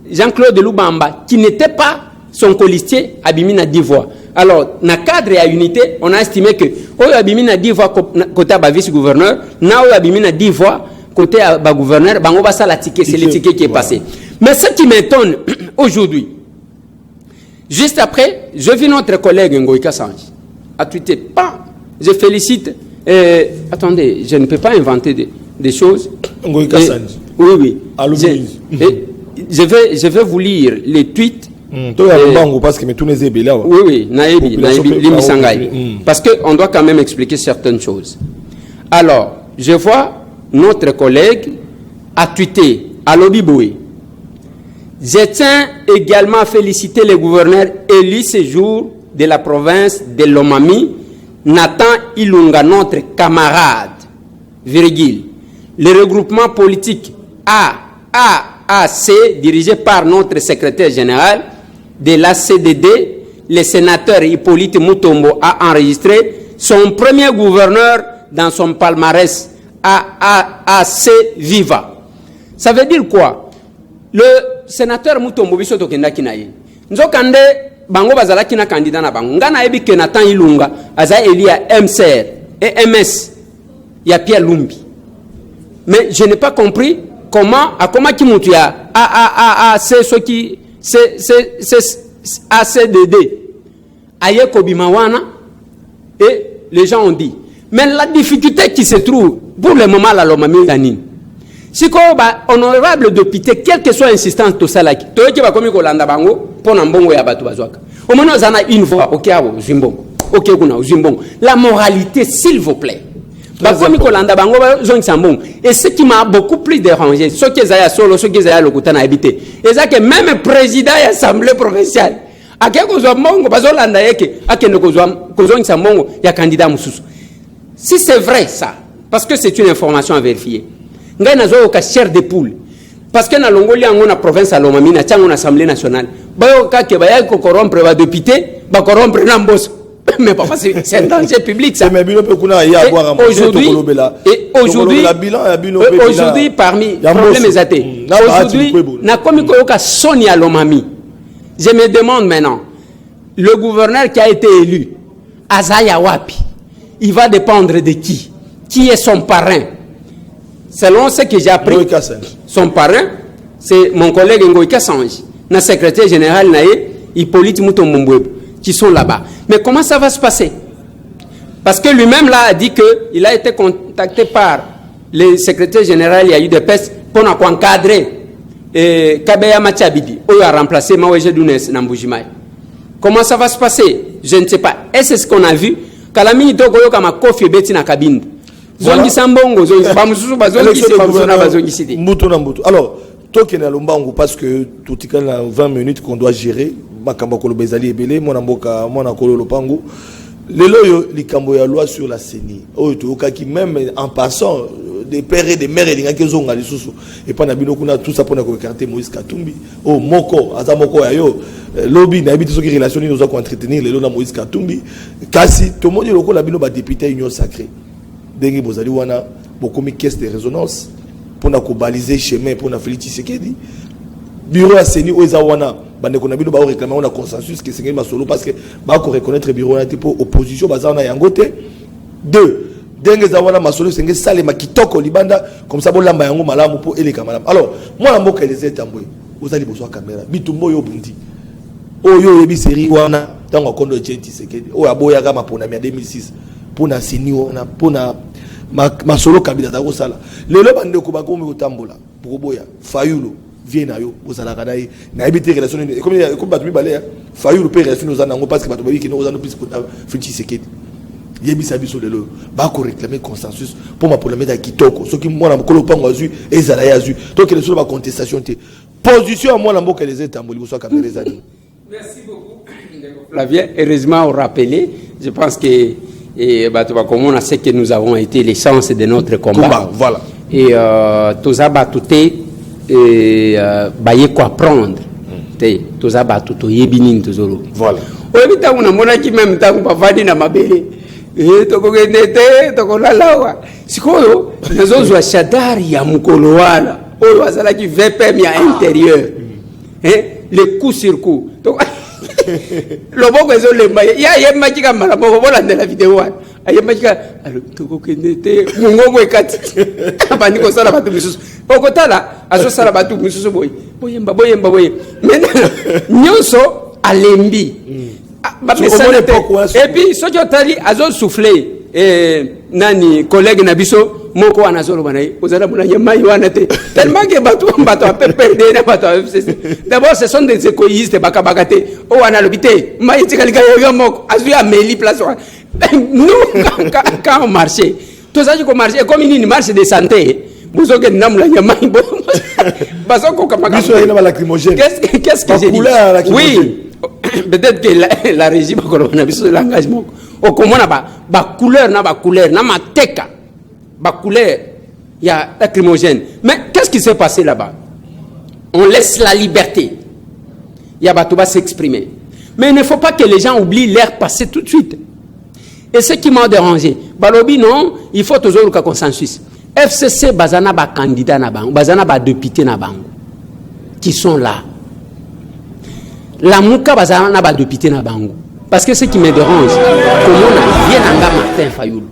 Speaker 4: Jean-Claude Lubamba, qui n'était pas son colistier, Abimina 10 voix. Alors, dans le cadre et à unité, on a estimé que, Oyo Abimina 10 voix côté à vice-gouverneur, Nao Abimina 10 voix côté à gouverneur, Bango Bassa la ticket, c'est le ticket qui est passé. Mais ce qui m'étonne aujourd'hui, juste après, je vis notre collègue Ngoïka Sanji a tweeté, je félicite, attendez, je ne peux pas inventer des choses.
Speaker 3: Ngoïka Sanji.
Speaker 4: Oui. Je vais vous lire les tweets.
Speaker 3: Parce que tout les là.
Speaker 4: Oui, Naïbi, Limi Sangai. Parce qu'on doit quand même expliquer certaines choses. Alors, je vois notre collègue a tweeté à Lobiboué. Je tiens également à féliciter le gouverneur élu ce jour de la province de Lomami, Nathan Ilunga, notre camarade. virgule, le regroupement politique AAC, dirigé par notre secrétaire général de l'ACDD, le sénateur Hippolyte Mutombo, a enregistré son premier gouverneur dans son palmarès AAC Viva. Ça veut dire quoi? Le sénateur Mutombo biso kenda kinaye. Nzokande bango bazala kina candidat na bango. Ngana ebi Kenatan Ilunga aza elia MCR et MS. Il y a Pierre Lumbi. Mais je n'ai pas compris comment qui monte c'est ce qui c'est ACDD. Aye Kobimawana et les gens ont dit. Mais la difficulté qui se trouve pour le moment la Lomami Ganine. Si honorable député, quelle que soit l'insistance de ça, là, tu vas comme Kolanda Bango, pour un bon way à Batouazoaka. Au moins, on a une fois, ok, Zimbon, ok, Zimbon. La moralité, s'il vous plaît. Et ce qui m'a beaucoup plus dérangé, ce qui est solo, ce qui est le Koutana habité, et ça que même le président de l'Assemblée provinciale, à quel chose mongo, parce que l'anda yeke, à quel chose mongo, il y a candidat Moussous. Si c'est vrai ça, parce que c'est une information à vérifier. Ngai nazo ka chair de poule parce que na longoli yango na province à Lomami na tiango na assemblée nationale bayo ka ke baya ko corrompre ba député ba corrompre na mboso mais papa c'est un danger public ça. Mais bino pe kuna ya boire à manger to kolobela et aujourd'hui parmi problèmes étatés aujourd'hui na komi ko ka soni à Lomami. Je me demande maintenant le gouverneur qui a été élu Azaya Wapi, il va dépendre de qui est son parrain. Selon ce que j'ai appris, son parrain, c'est mon collègue Ngoïka Sanji, le secrétaire général Hippolyte Mutombo, qui sont là-bas. Mais comment ça va se passer? Parce que lui-même là a dit qu'il a été contacté par le secrétaire général, il y a eu des pestes pour encadrer Kabeya Machabidi, où il a remplacé Maweje Dounes Namboujimaï. Comment ça va se passer? Je ne sais pas. Et c'est ce qu'on a vu. Kalamini Togoyo Kama Kofi Beti na Kabinde. Alors,
Speaker 3: toi qui es Lombango, parce que tout est 20 minutes qu'on doit gérer, Makambakolo Bezali et Belé, mon amboka, mon akolo Lopango, les loyaux, les Kamboya loi sur la CENI, qui même en passant, des pères et des mères et des gens qui sont et pas Nabino Kuna, tout ça pour nous écarter Moïse Katumbi, oh Moko, Azamoko Ayo, lobby, n'habite ceux qui relationnent nous ont entretenir les lois Moïse Katumbi, Kasi, tout le monde est le Nabino va député Union Sacrée. Dengue Bozali wana beaucoup de caisse de résonance pour na baliser chemin pour na Félix Tshisekedi bureau à Seni Ozawana bande ko na bino ba réclamer on a consensus que c'est masolo parce que ba ko reconnaître bureau na tipo opposition bazana yangote. Deux dengue zawana masolo c'est sale makitoko libanda comme ça bolamba yango malamu pour eleka malamu. Alors moi la mboka les etambwe ozali boso caméra bitumbo yo bundi oyo yebi série wana tango kondo Tshisekedi o aboya kama pona 2006 pour na Seni wana pour na masolo kabila za kosala lelo bande ko bakomi kotambola pour boya fayulo vient na yo ozala kadai na ebité relation comme batu balé fayulo pe relation ozana ngo parce que batu babi ki no ozana plus pour Félix Tshisekedi yebisa biso lelo ba ko réclamer consensus pour ma problème da kitoko ce qui moi na mokolo pango azu ezala ya azu donc les sur ba contestation té position moi na mboka les etamboli bo so kamere zani.
Speaker 4: Merci beaucoup Flavien, heureusement on rappelé, je pense que et comme on a sait que nous avons été l'essence de notre combat.
Speaker 3: Voilà.
Speaker 4: Et tous abatouté et baye quoi prendre. Tous abatouto yebinin toujours.
Speaker 3: Voilà.
Speaker 4: Obi ta una mona ki même ta ko fadi na mabele. To ko genete to ko lalawa. Sikoyo nazo zwa shadari ya mukolo wala. Oyo azala ki VPM ya intérieur. Le coup sur coup. Le bon réseau les mailles. Il y a un qui a mal à la vidéo. Il y a un qui a et puis ce qui a soufflé nani collègue nabiso moko anazolo banayi ozala munanya mai wana te tellement que bato a perdre na bato d'abord ce sont des égoïstes bakabakate o wana lobité mai tikalika yo moko azu ya meli place nous quand on marchait tout ça qui marchait comme une marche de santé vous avez namulanya mai bo basoko kamaka qu'est-ce que j'ai dit oui peut-être que la régime ko na biso l'engagement o comment na ba couleur na mateka ma couleur, il y a lacrymogène. Mais qu'est-ce qui s'est passé là-bas? On laisse la liberté. Il y a Batouba s'exprimer. Mais il ne faut pas que les gens oublient l'air passé tout de suite. Et ce qui m'a dérangé, Balobi, non, il faut toujours le consensus. FCC, Bazana, ba candidat na bango, Bazana, ba député na bango, qui sont là. La Mouka, Bazana, ba député na bango. Parce que ce qui me dérange, comment on a bien anga Martin Fayoulou.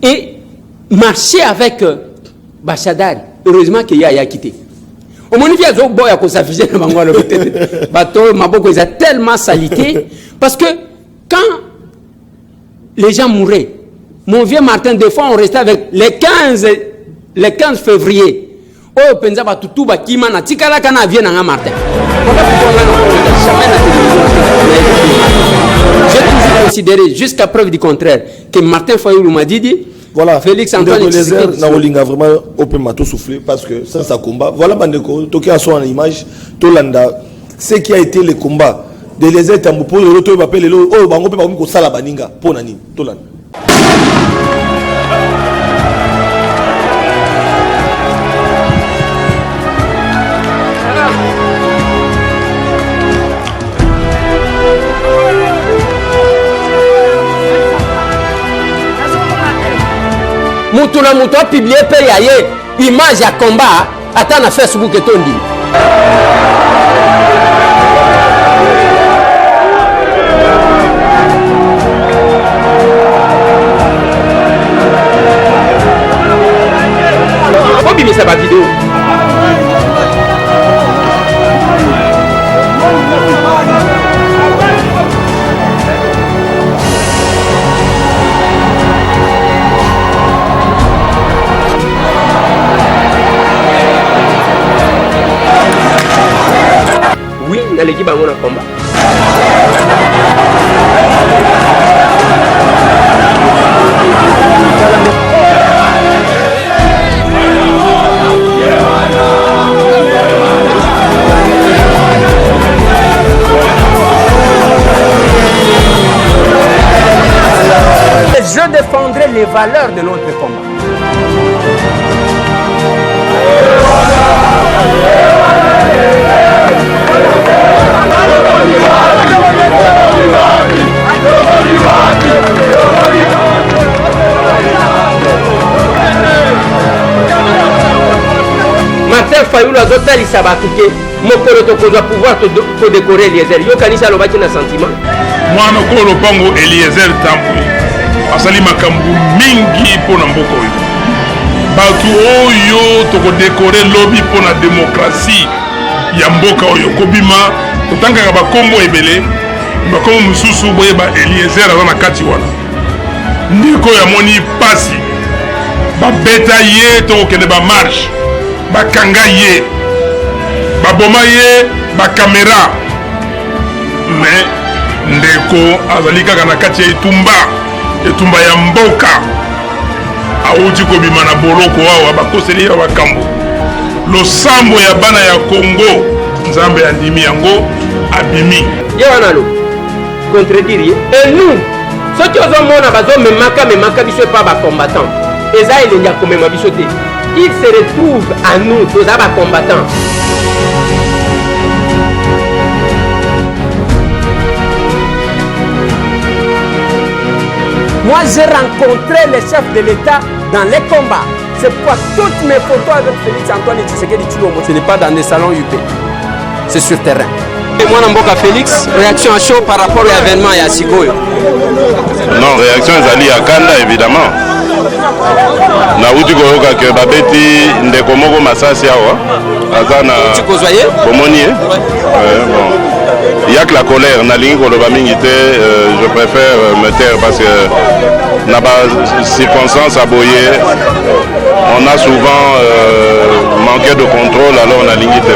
Speaker 4: Et marcher avec Bachadar, heureusement qu'il y a quitté. Au moment où il y a des boys qui s'affichent dans le bateau, Maboko, ils ont tellement salité. Parce que quand les gens mouraient, mon vieux Martin, des fois, on restait avec les 15 février. Oh, Penza Batutu, Bakimana, Tikala Kana, vient à Martin. J'ai toujours considéré, jusqu'à preuve du contraire, que Martin Fayoulou m'a dit,
Speaker 3: voilà,
Speaker 4: Félix Antoine
Speaker 3: Naolinga vraiment open mato soufflé parce que ça combat. Voilà Bandeko, toqué à son image, Tolanda, ce qui a été le combat de les aides à Moupo, le retour m'appelle le oh bango pe bango sala baninga pour nani Tolanda.
Speaker 4: Moutuna Moutou a publié Peyaye, image à combat, attends à Facebook et ton dit. Faut bien ça ma vidéo. Oui, dans l'équipe à mon combat. Je défendrai les valeurs de notre combat. Martin Fayoulou a zotali sabatuke mokolo tokozwa pouvoir to décorer Eliezer yo kanisa lobaki na sentiment
Speaker 5: mwana ko lopango Eliezer Tambwe asali makambo mingi pona mboka oyo batu oyo tokodécorer lobi pona démocratie ya mboka oyo kobima totangaka bakombo ebele bakombo mosusu boyeba Eliezer aza na kati wana ndeko ya moni pasi babeta ye tokokende bamarche bakanga ye baboma ye bakamera mais ndeko azali kaka na kati ya etumba ya mboka auti kobima na boloko awa bakoseli ya bakambo losambo ya bana ya Congo nzambe andimi yango abimi
Speaker 4: ye wana lo contredire ye et nous soki ozomona bazomemaka biso epa bacombattant eza elengi akomema biso te. Il se retrouve à nous, tous les combattants. Moi, j'ai rencontré les chefs de l'État dans les combats. C'est pourquoi toutes mes photos avec Félix Antoine Tshisekedi Tshilombo, ce n'est pas dans des salons UP. C'est sur terrain. Et moi, Namboka Félix, réaction à chaud par rapport à l'événement et à Sigoyo.
Speaker 6: Non, réaction ezali à Kanda, évidemment. Na uti koyoka ke babeti ndeko moko masasi awa aza na bomoni bon il y a que la colère na lingi koloba mingi te je préfère me taire parce que na ba circonstances aboyé on a souvent manqué de contrôle alors na lingi te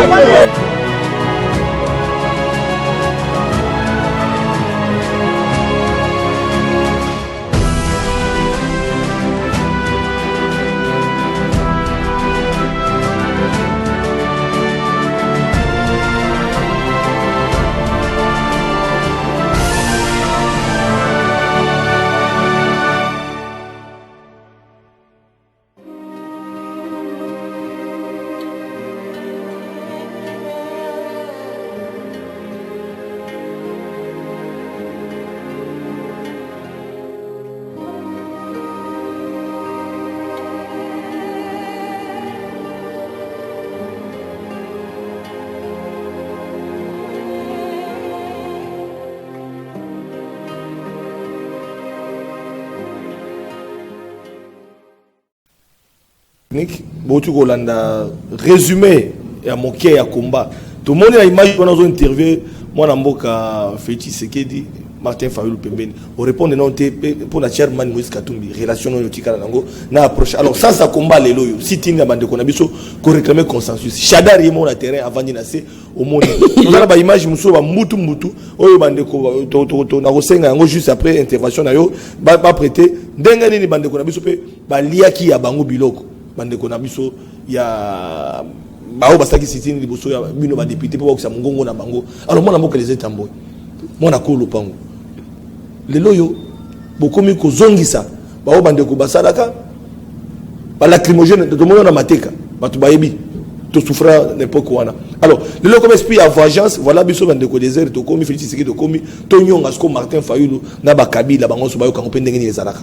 Speaker 3: technique botu kolanda résumé ya moké ya combat tout le monde a image pendant une interview moi na mboka Félix Sekedi Martin Fayulu pembeni on répond non pour la chairman Moïse Katumbi relation no yotika nango na approche alors ça combat lelo yo si tinga bande ko na biso ko réclamer consensus Shadar yemo na terrain avant de nasser au monde on a ba image muso ba mutu oyo bande ko to na kosenga yango juste après intervention na yo ba prêter ndenga nini bande ko na biso pe ba liaki ya bango biloko bande ko na biso ya ba o basaki sitini liboso ya bino ba député po ba ngongo na bango alors moi na mboka les étambo moi na ko lopango lelo yo bokomi ko zongisa ba o bande ko basalaka ba lacrymogène de monde na mateka batu bayebi to souffra n'importe quoi. Alors lelo comme esprit à vengeance voilà biso bande ko désert to komi Félix Tshisekedi to komi to nyonga sko Martin Fayulu na ba Kabila bango so ba yo kango pendenge ni ezalaka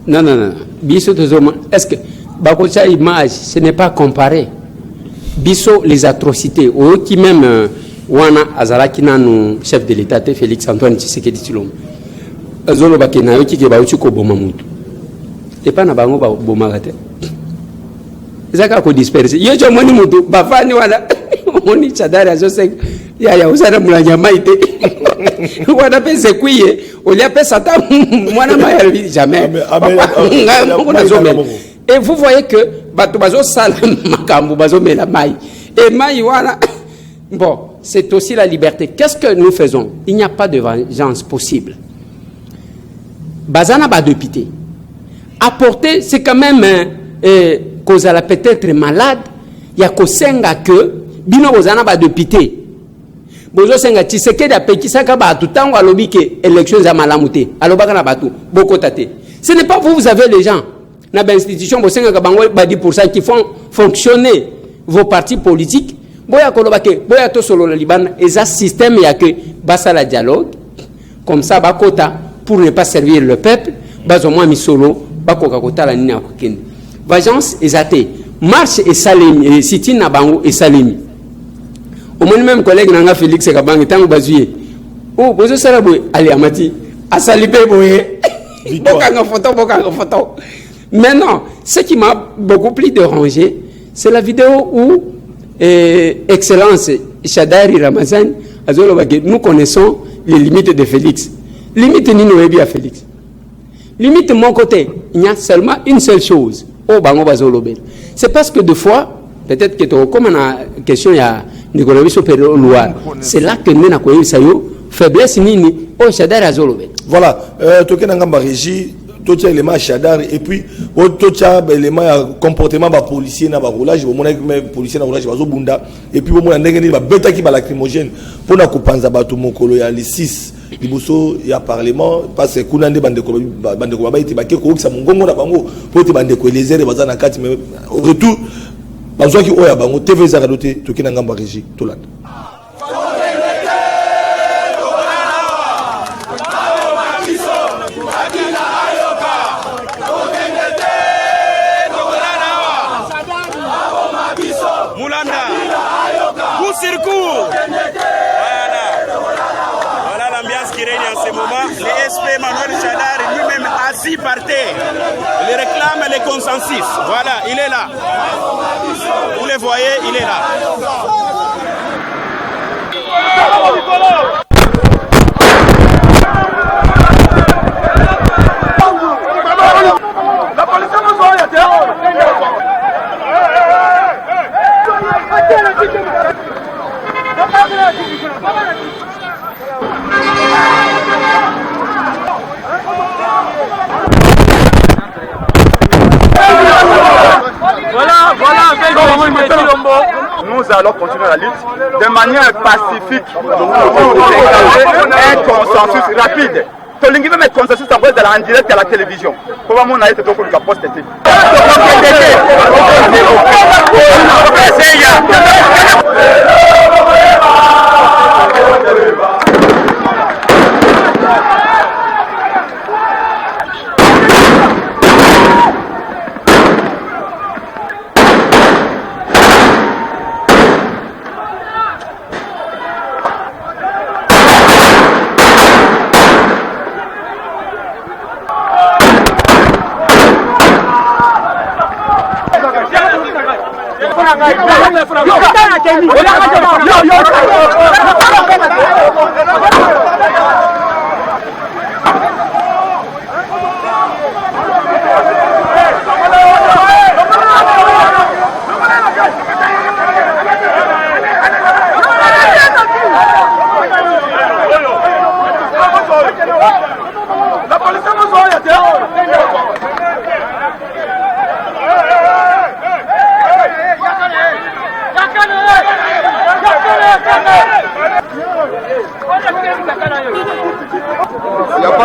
Speaker 4: non biso to zoma est-ce que bakocha image ce n'est pas comparé biso les atrocités ou qui même wana azalaki nanu chef de l'état Félix Antoine Tshisekedi Tshilombo azolo bakena yo kike bauchi ko boma mutu et pas na bango ba boma gate ezaka ko disperser yo jo moni mutu bafani wala moni chadari azo se ya usana mulanya maite wana pese kuye olia pesa ta mwana maya jamais et vous voyez que bato bazo sala makambu bazo mela mai et mai wana bon c'est aussi la liberté. Qu'est-ce que nous faisons? Il n'y a pas de vengeance possible. Bazana ba député. Apporter, c'est quand même cause à la peut-être malade. Il y a kosenga que bino bazana ba député. Bozo senga Tshisekedi apekisaka ba tout tango alobi ke élection za malamute. Alobaka na batu boko tate. Ce n'est pas vous avez les gens na ba institution bo senga ka bango ba 10% qui font fonctionner vos partis politiques. Boya kolobake boya to solo le Liban eza système ya que basa la dialogue comme ça bakota pour ne pas servir le peuple bazo moi mi solo bakoka kota la nina kokende vengeance ezate marche et salemi et sitine na bango et salemi au moins même collègue nanga Félix Kabangi tango bazuye oh bozo sala boy ali amati asalipe boye bokanga photo maintenant ce qui m'a beaucoup plus dérangé c'est la vidéo où Excellence Shadari Ramazan, nous connaissons les limites de Félix. Limite Nino Ebi à Félix. Limite de mon côté, il y a seulement une seule chose. C'est parce que des fois, peut-être que comme on a question, il y a Nicolas Supérieur Loire. C'est là que nous avons eu ça. Faiblesse Nini, oh Shadari Azolobel.
Speaker 3: Voilà, Tokenangamba Régie. Tout élément Shadar et puis tout élément comportement ba policier na ba roulage bo mona policier na roulage bazo bunda et puis bo mona ndenge ba beta ki ba lacrymogène pour na kupanza bato mokolo ya les 6 liboso ya parlement parce que kuna nde bande ko ba iti ba ke ko kisa mongongo na bango pour te bande ko les bazana kati mais au retour bazo ki oya bango TV za radoté to kina ngamba régie to landa.
Speaker 7: Voilà l'ambiance qui règne en ce moment. Le SP Manuel Shadari lui-même assis par terre. Il réclame le consensus. Voilà, il est là. Vous le voyez, il est là. La police
Speaker 8: nous allons continuer la lutte de manière pacifique, un consensus rapide. Tolingi même consensus en direct à la télévision. Comment on a été donc le poste était.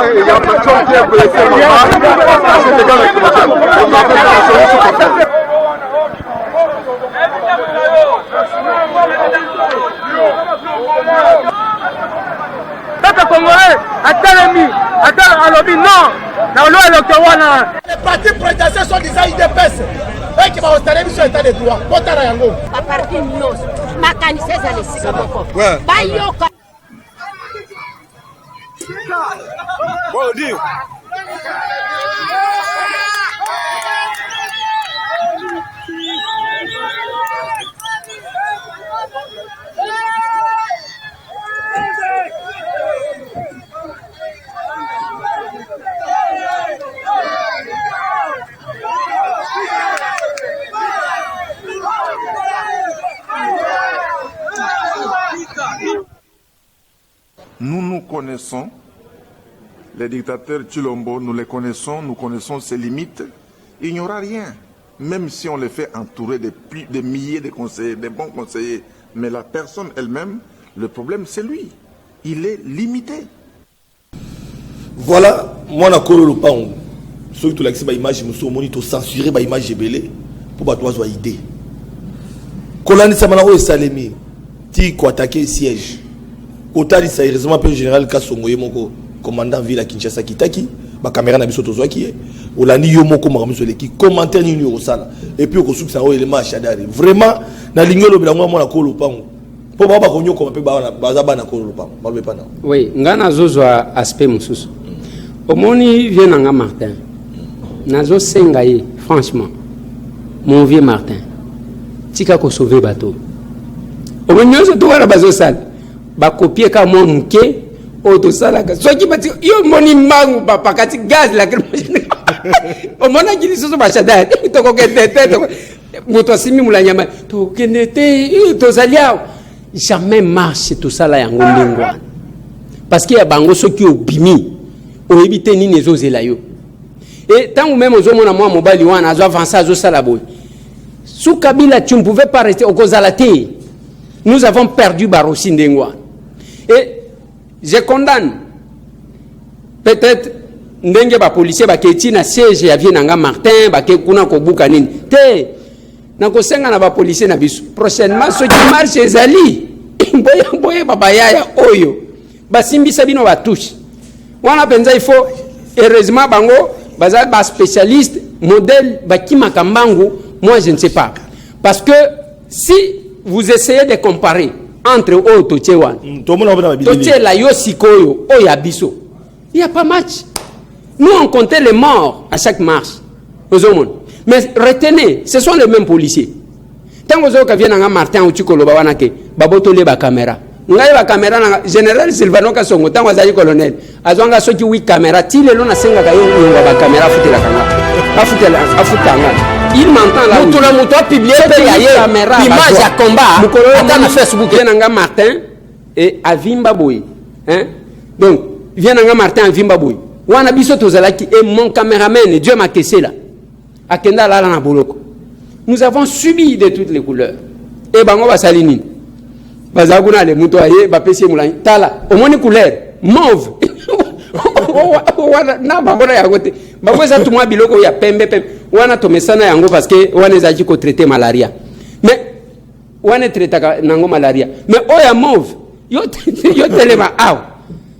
Speaker 9: Il y a personne qui est blessé.
Speaker 10: Les partis présidentiels sont des IDPS. Et qui va installer sur l'état de droit.
Speaker 11: La partie Nyos, ma canissée, elle est si Bayoka.
Speaker 10: Bon, dis.
Speaker 1: Nous connaissons les dictateurs Chilombo, nous connaissons ses limites. Il n'y aura rien, même si on les fait entourer de milliers de conseillers, de bons conseillers. Mais la personne elle-même, le problème c'est lui. Il est limité.
Speaker 3: Voilà, moi je suis le pan. Ceux qui ont accès à l'image, je suis censuré par l'image belé pour que tu aies une idée. Kolani Samanaro et Salemi, qui ont attaqué le siège. Otali sérieusement le général Kassongo Yemoko, commandant ville à Kinshasa Kitaki, ma caméra n'a pas été qui est. Olani Yomoko Maramuso qui commentaire ni au sala. Et puis au souk ça élément Chadari. Vraiment, na ligne le bilan moi na kolo pango. Pour pas qu'on y comme peu bazaba na kolo pango. Malbe pas na.
Speaker 4: Oui, ngana zozo aspect mususu. Omoni vient nga Martin. Nazo sengaye franchement. Mon vieux Martin. Tika ko sauver bateau. Omoni zo to wala bazo sala. Ba copier ka mo muke auto sala ka so ki bati yo moni mangu papa kati gaz la o mona ki so ba shada to ko kete to moto simi mulanyama to kenete to zaliao jamais marche tout ça là yango ndingo parce que ya bango so ki obimi o éviter ni nezo zela yo et tant ou même ozo mona moi mobali wana azo avancer azo sala boy sous Kabila tu ne pouvais pas rester au Kozalate. Nous avons perdu Barossi Ndengwa. Et je condamne peut-être ndenge ba policier ba keti na siège ya Vienanga Martin ba ke kuna ko buka nini te na ko senga na ba policier na biso prochainement ceux qui marchent ezali boye baba yaya oyo ba simbi sabino ba touche wana penza il faut heureusement bango baza ba spécialiste modèle ba kimaka mbangu moi je ne sais pas parce que si vous essayez de comparer entre Oto Tchewan, la Yosikoyo, Oyabiso, il n'y a pas match. Nous, on comptait les morts à chaque marche. Mais retenez, ce sont les mêmes policiers. Tant que vous avez Martin ou Chikolo Bawanake, Babotole ba caméra. Nous avons la caméra, général Silvano Kassongo, tant que vous avez colonel, Azwanga Soki 8 caméras, Tile Lona Senga Kayo, la caméra foutée la caméra. Il m'entend là. Tout le monde a publié l'image à combat. Attends na Facebook. Vienanga Martin et Avimba Boy. Donc, Vienanga Martin à Avimba Boy. Wana biso tozalaki et mon caméraman, Dieu m'a caissé là. Akenda là na boloko. Nous avons subi de toutes les couleurs. Et bango basalini. Bazaguna le muto aye ba pesi mulani. Tala, au moins couleur mauve. Na bangona ya côté. Bango za tuma biloko ya pembe pembe. Wana tomesana yango parce que wana ezaki ko traiter malaria. Mais wana traiter nango malaria. Mais oya mauve, yo telema aw.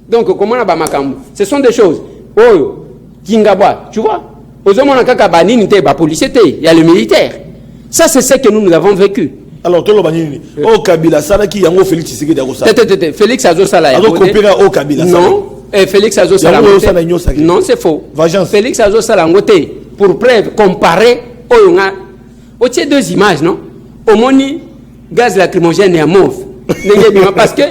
Speaker 4: Donc comment na ba makambo? Ce sont des choses. Oyo kingabwa, tu vois? Ozomona kaka banini te ba policier te, il y a le militaire. Ça c'est ce que nous avons vécu.
Speaker 3: Alors tolo banini. O Kabila salaki yango Félix Tshisekedi yako sala.
Speaker 4: Félix azo sala ya.
Speaker 3: Azo kopera o Kabila.
Speaker 4: Non, Félix azo sala. Non, c'est faux.
Speaker 3: Vengeance.
Speaker 4: Félix azo sala ngote. Pour preuve, comparer, on a deux images, non? omoni gaz lacrymogène ya mauve parce que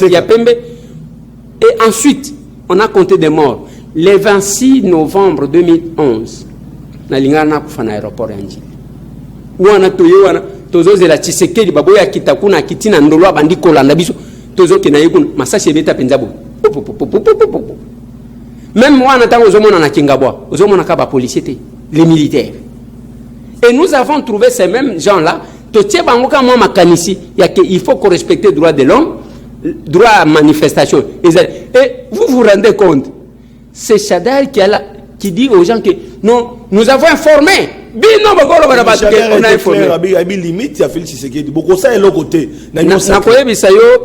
Speaker 4: il y a pembe. Et ensuite on a compté des morts le 26 novembre 2011 na lingana kufana aéroport ya Njili wana toyo tozozela Tshisekedi baboya kitakuna kitina ndolo abandi kolanda biso tozokena yekuna masasi ebeta penzabo même wana tango ozomona na Kingabwa ozomona ka ba policiers les militaires. Et nous avons trouvé ces mêmes gens-là. Il faut qu'on respecte le droit de l'homme, droit à manifestation. Et vous vous rendez compte, c'est Chadar qui dit aux gens que non, nous avons informé. On a informé.
Speaker 3: Limite, il a fait le Tshisekedi. Beaucoup ça est l'autre côté.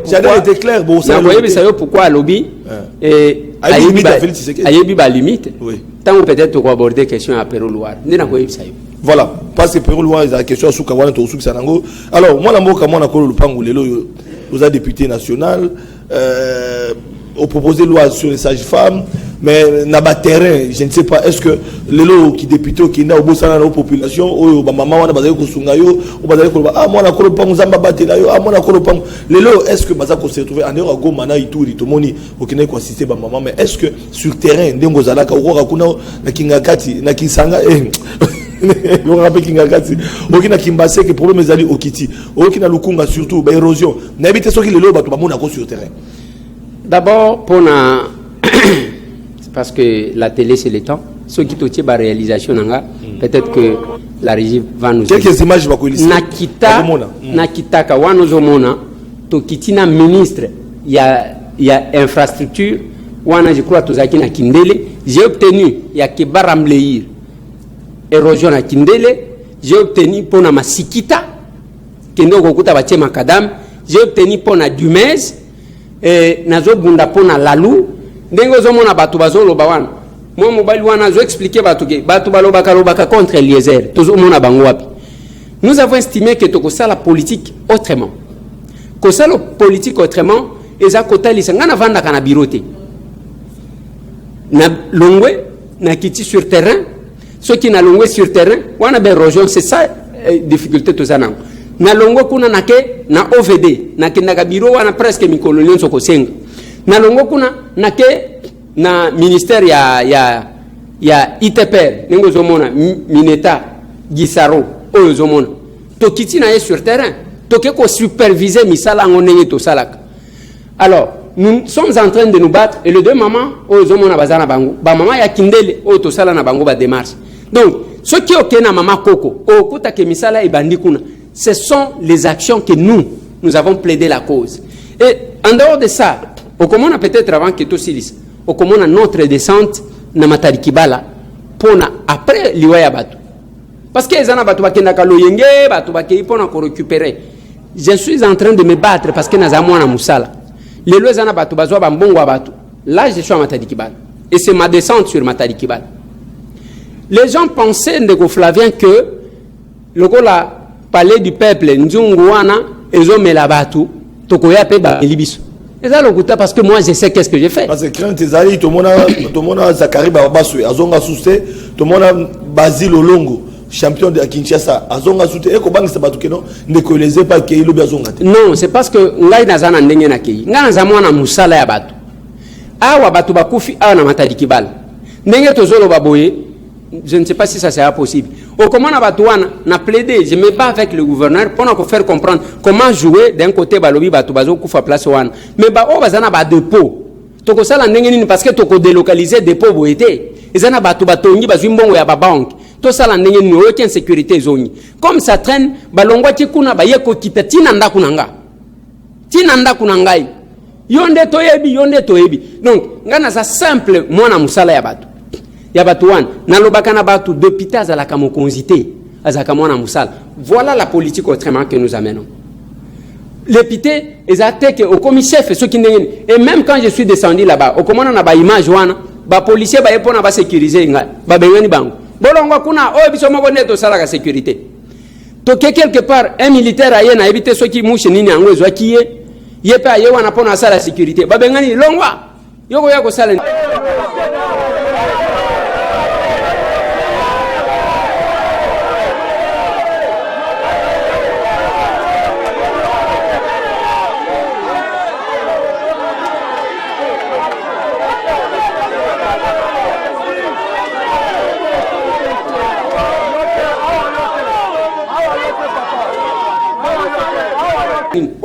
Speaker 4: Chadar était clair. Pourquoi lobby Ayebi ba limite. Tant que peut-être qu'on va aborder question à Pérou Loire.
Speaker 3: Voilà, parce que Pérou Loire, il y a la question sur Kawana Tousou Sanango. Alors, moi, la Kolo Lupango, vous êtes député national, on proposé loi sur les sages-femmes, mais na ba terrain, je ne sais pas, est-ce que les lots qui députés qui n'a au bout de la population, ou maman na bazali ko sungayo, ou bazali ko moi na Kolo Pango zamba batela yo, moi na Kolo Pango. Les lots, est-ce que bazako se retrouver en dehors go mana ituri tomoni okine ko assister ba maman, mais est-ce que sur terrain ndengo zalaka ko kuna na kingakati na kisanga on rappelle qu'il y a aucun kimbase que problème ezali okiti aucun lukunga surtout ba érosion n'habite ceux qui le loba to ba mona ko sur terrain.
Speaker 4: D'abord c'est parce que la télé c'est le temps ceux qui totie ba réalisation nanga peut-être que la régie va nous
Speaker 3: quelques images va ko
Speaker 4: nakita ka wanozomona to kitina ministre il y a infrastructure wana je crois tozaki na Kindele j'ai obtenu ya Kibaramleir érosion à Kindele, j'ai obtenu pour na Masikita, Kendo Kokuta Bache Makadam, j'ai obtenu pour na Dumez, nazo bunda pour na Lalou, Dengo Zomona Batubazo Lobawan. Moi, mobile wana zo expliquer Batuke, Batubalo Bakalobaka contre Eliezer, Tozo Mona Bangwapi. Nous avons estimé que Tokosa la politique autrement. Kosa la politique autrement, Eza Kota Lisangana Vanda Kana Birote. Na Longwe, na Kiti sur terrain, ceux qui n'ont pas sur terrain, on a bien rejoint, c'est ça la difficulté tout ça. Na longo kuna nake na OVD, na kindaga biro wana presque mikolonion soko senga. Na longo kuna nake na ministère ya ITPR, ningo zomona Mineta Gisaro oyo zomona. To kiti na sur terrain, to ke ko superviser misala ngoneye to salaka. Alors, nous sommes en train de nous battre et les deux mamans oyo zomona bazana bango. Ba maman ya Kindele oyo to sala na bango ba démarche. Donc, ce qui est na mama Koko, ce sont les actions que nous avons plaidé la cause. Et en dehors de ça, au comment on a peut-être avant que tout silis, au comment on a notre descente na Matarikibala pour après liwaya batu. Parce que les gens batu bakenda kaloyenge, batu bakei pour récupérer. Je suis en train de me battre parce que nazamwa na musala. Les lois zana batu bazwa bambongo batu. Là, je suis à Matarikibala et c'est ma descente sur Matarikibala. Les gens pensaient, Ndeko Flavien, que le palais du peuple, Nzunguana, Ezomelabatu, Tokoya Peba Libiso. Et ça, parce que moi, je sais qu'est-ce que j'ai fait.
Speaker 3: Parce que quand tu es tout le monde a Zakari Babasou, Azonga Souste, tout le monde a Basile Olongo, champion de Kinshasa, Azonga Souste, et comment ça va tout non, ne connaissez pas qu'il y a Azonga.
Speaker 4: Non, c'est parce que Ngai Nazana Ndengena Kei, Nganazamwana Moussala Yabatu. Awa Batu Bakufi, Awa Matarikibal. Ndenge Tozolo Baboye. Je ne sais pas si ça sera possible. Au comment on a plaidé, je me bats avec le gouverneur pour faire comprendre comment jouer d'un côté balobi batubazo kufa place one. Mais on va dépôt. Toko sala ndengeni parce que toko délocaliser dépôt boité. Ezana batubatongi bazimbongo ya banque. To sala ndengeni aucune sécurité zone. Comme ça traîne balongwa tikuna bayeko kita tinanda kunanga. Tinanda kunangai. Yonde toyebi. Donc ngana ça simple mwana musala ya batu. Yabatuan, nalobaka na batu d'hôpital à la camoconzité, à la camona moussal. Voilà la politique autrement que nous amenons. L'épité, ils attaquent au commissaire, ceux qui n'ont. Et même quand je suis descendu là-bas, au commandant n'a pas image, ba policier ba épona ba sécuriser, ba bengani bango. Bolongo kuna, oh biso mo bonne to sala la sécurité. To quelque part un militaire aye na éviter ceux qui mouche nini angwe zo kiye, yepe aye wana pona sala la sécurité. Ba bengani longwa. Yoko yako sala.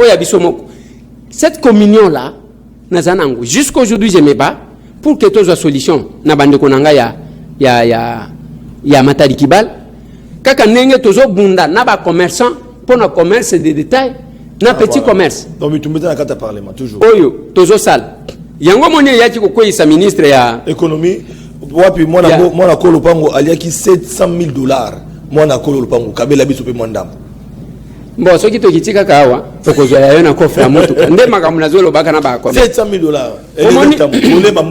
Speaker 4: ya bisomoko. Cette communion là nazanango jusqu'à aujourd'hui je me bats pour que tous la solution na bande konanga ya Matadi Kibal kaka nenge tozo bunda na ba commerçant pour na commerce de détail na petit commerce.
Speaker 3: Donc tu me dis na kata parlement toujours.
Speaker 4: Oyo tozo sal. Yango moni yaki ko koyisa ministre ya
Speaker 3: économie wapi mwana kolo pango aliaki $700,000 mwana kolo pango kabela biso pe mwandam.
Speaker 4: Bon soki to kitika kawa tokozwa yayo na coffre ya moto nde makambo nazolo baka na ba
Speaker 3: $700,000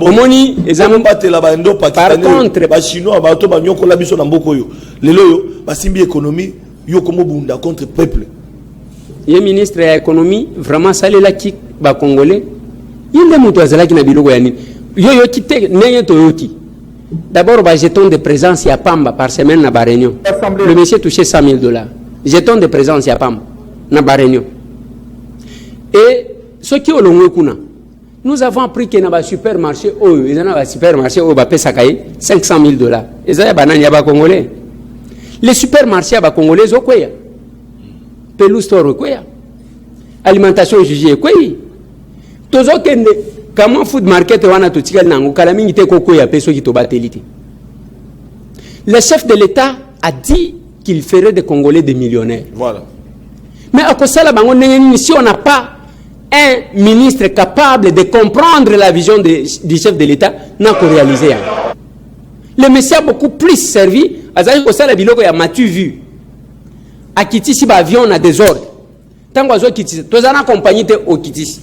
Speaker 3: omoni ezamo batela ba ndo pakistanais ba chinois ba to ba nyoko la biso na mboko yo lelo yo basimbi économie yo komo bunda contre peuple.
Speaker 4: Ye ministre ya économie vraiment salela ki ba congolais yinde mutu azalaki na biloko ya nini yo kite neye toyoti. D'abord ba jeton de présence ya pamba par semaine na ba réunion le monsieur touchait $100,000 jeton de présence ya pamba na ba réunion. Et ce qui olongwe kuna nous avons appris que na ba supermarché oyo ezana ba supermarché oyo ba pesa kai $500,000 ezaya banani ya ba congolais. Les supermarchés ba congolais okweya pelu store okweya alimentation jugée okweyi tozo kende comment food market wana to tikali nango kala mingi te kokweya peso ki to batelite. Le chef de l'État a dit qu'il ferait des Congolais des millionnaires.
Speaker 3: Voilà.
Speaker 4: Mais à cause de ça, si on n'a pas un ministre capable de comprendre la vision du chef de l'État, n'a qu'à réaliser. Le monsieur a beaucoup plus servi. À ça, la biloko ya matu vu. À Kitisi, avion on a des ordres. Tant que Kitisi, tous en accompagné au Kitisi.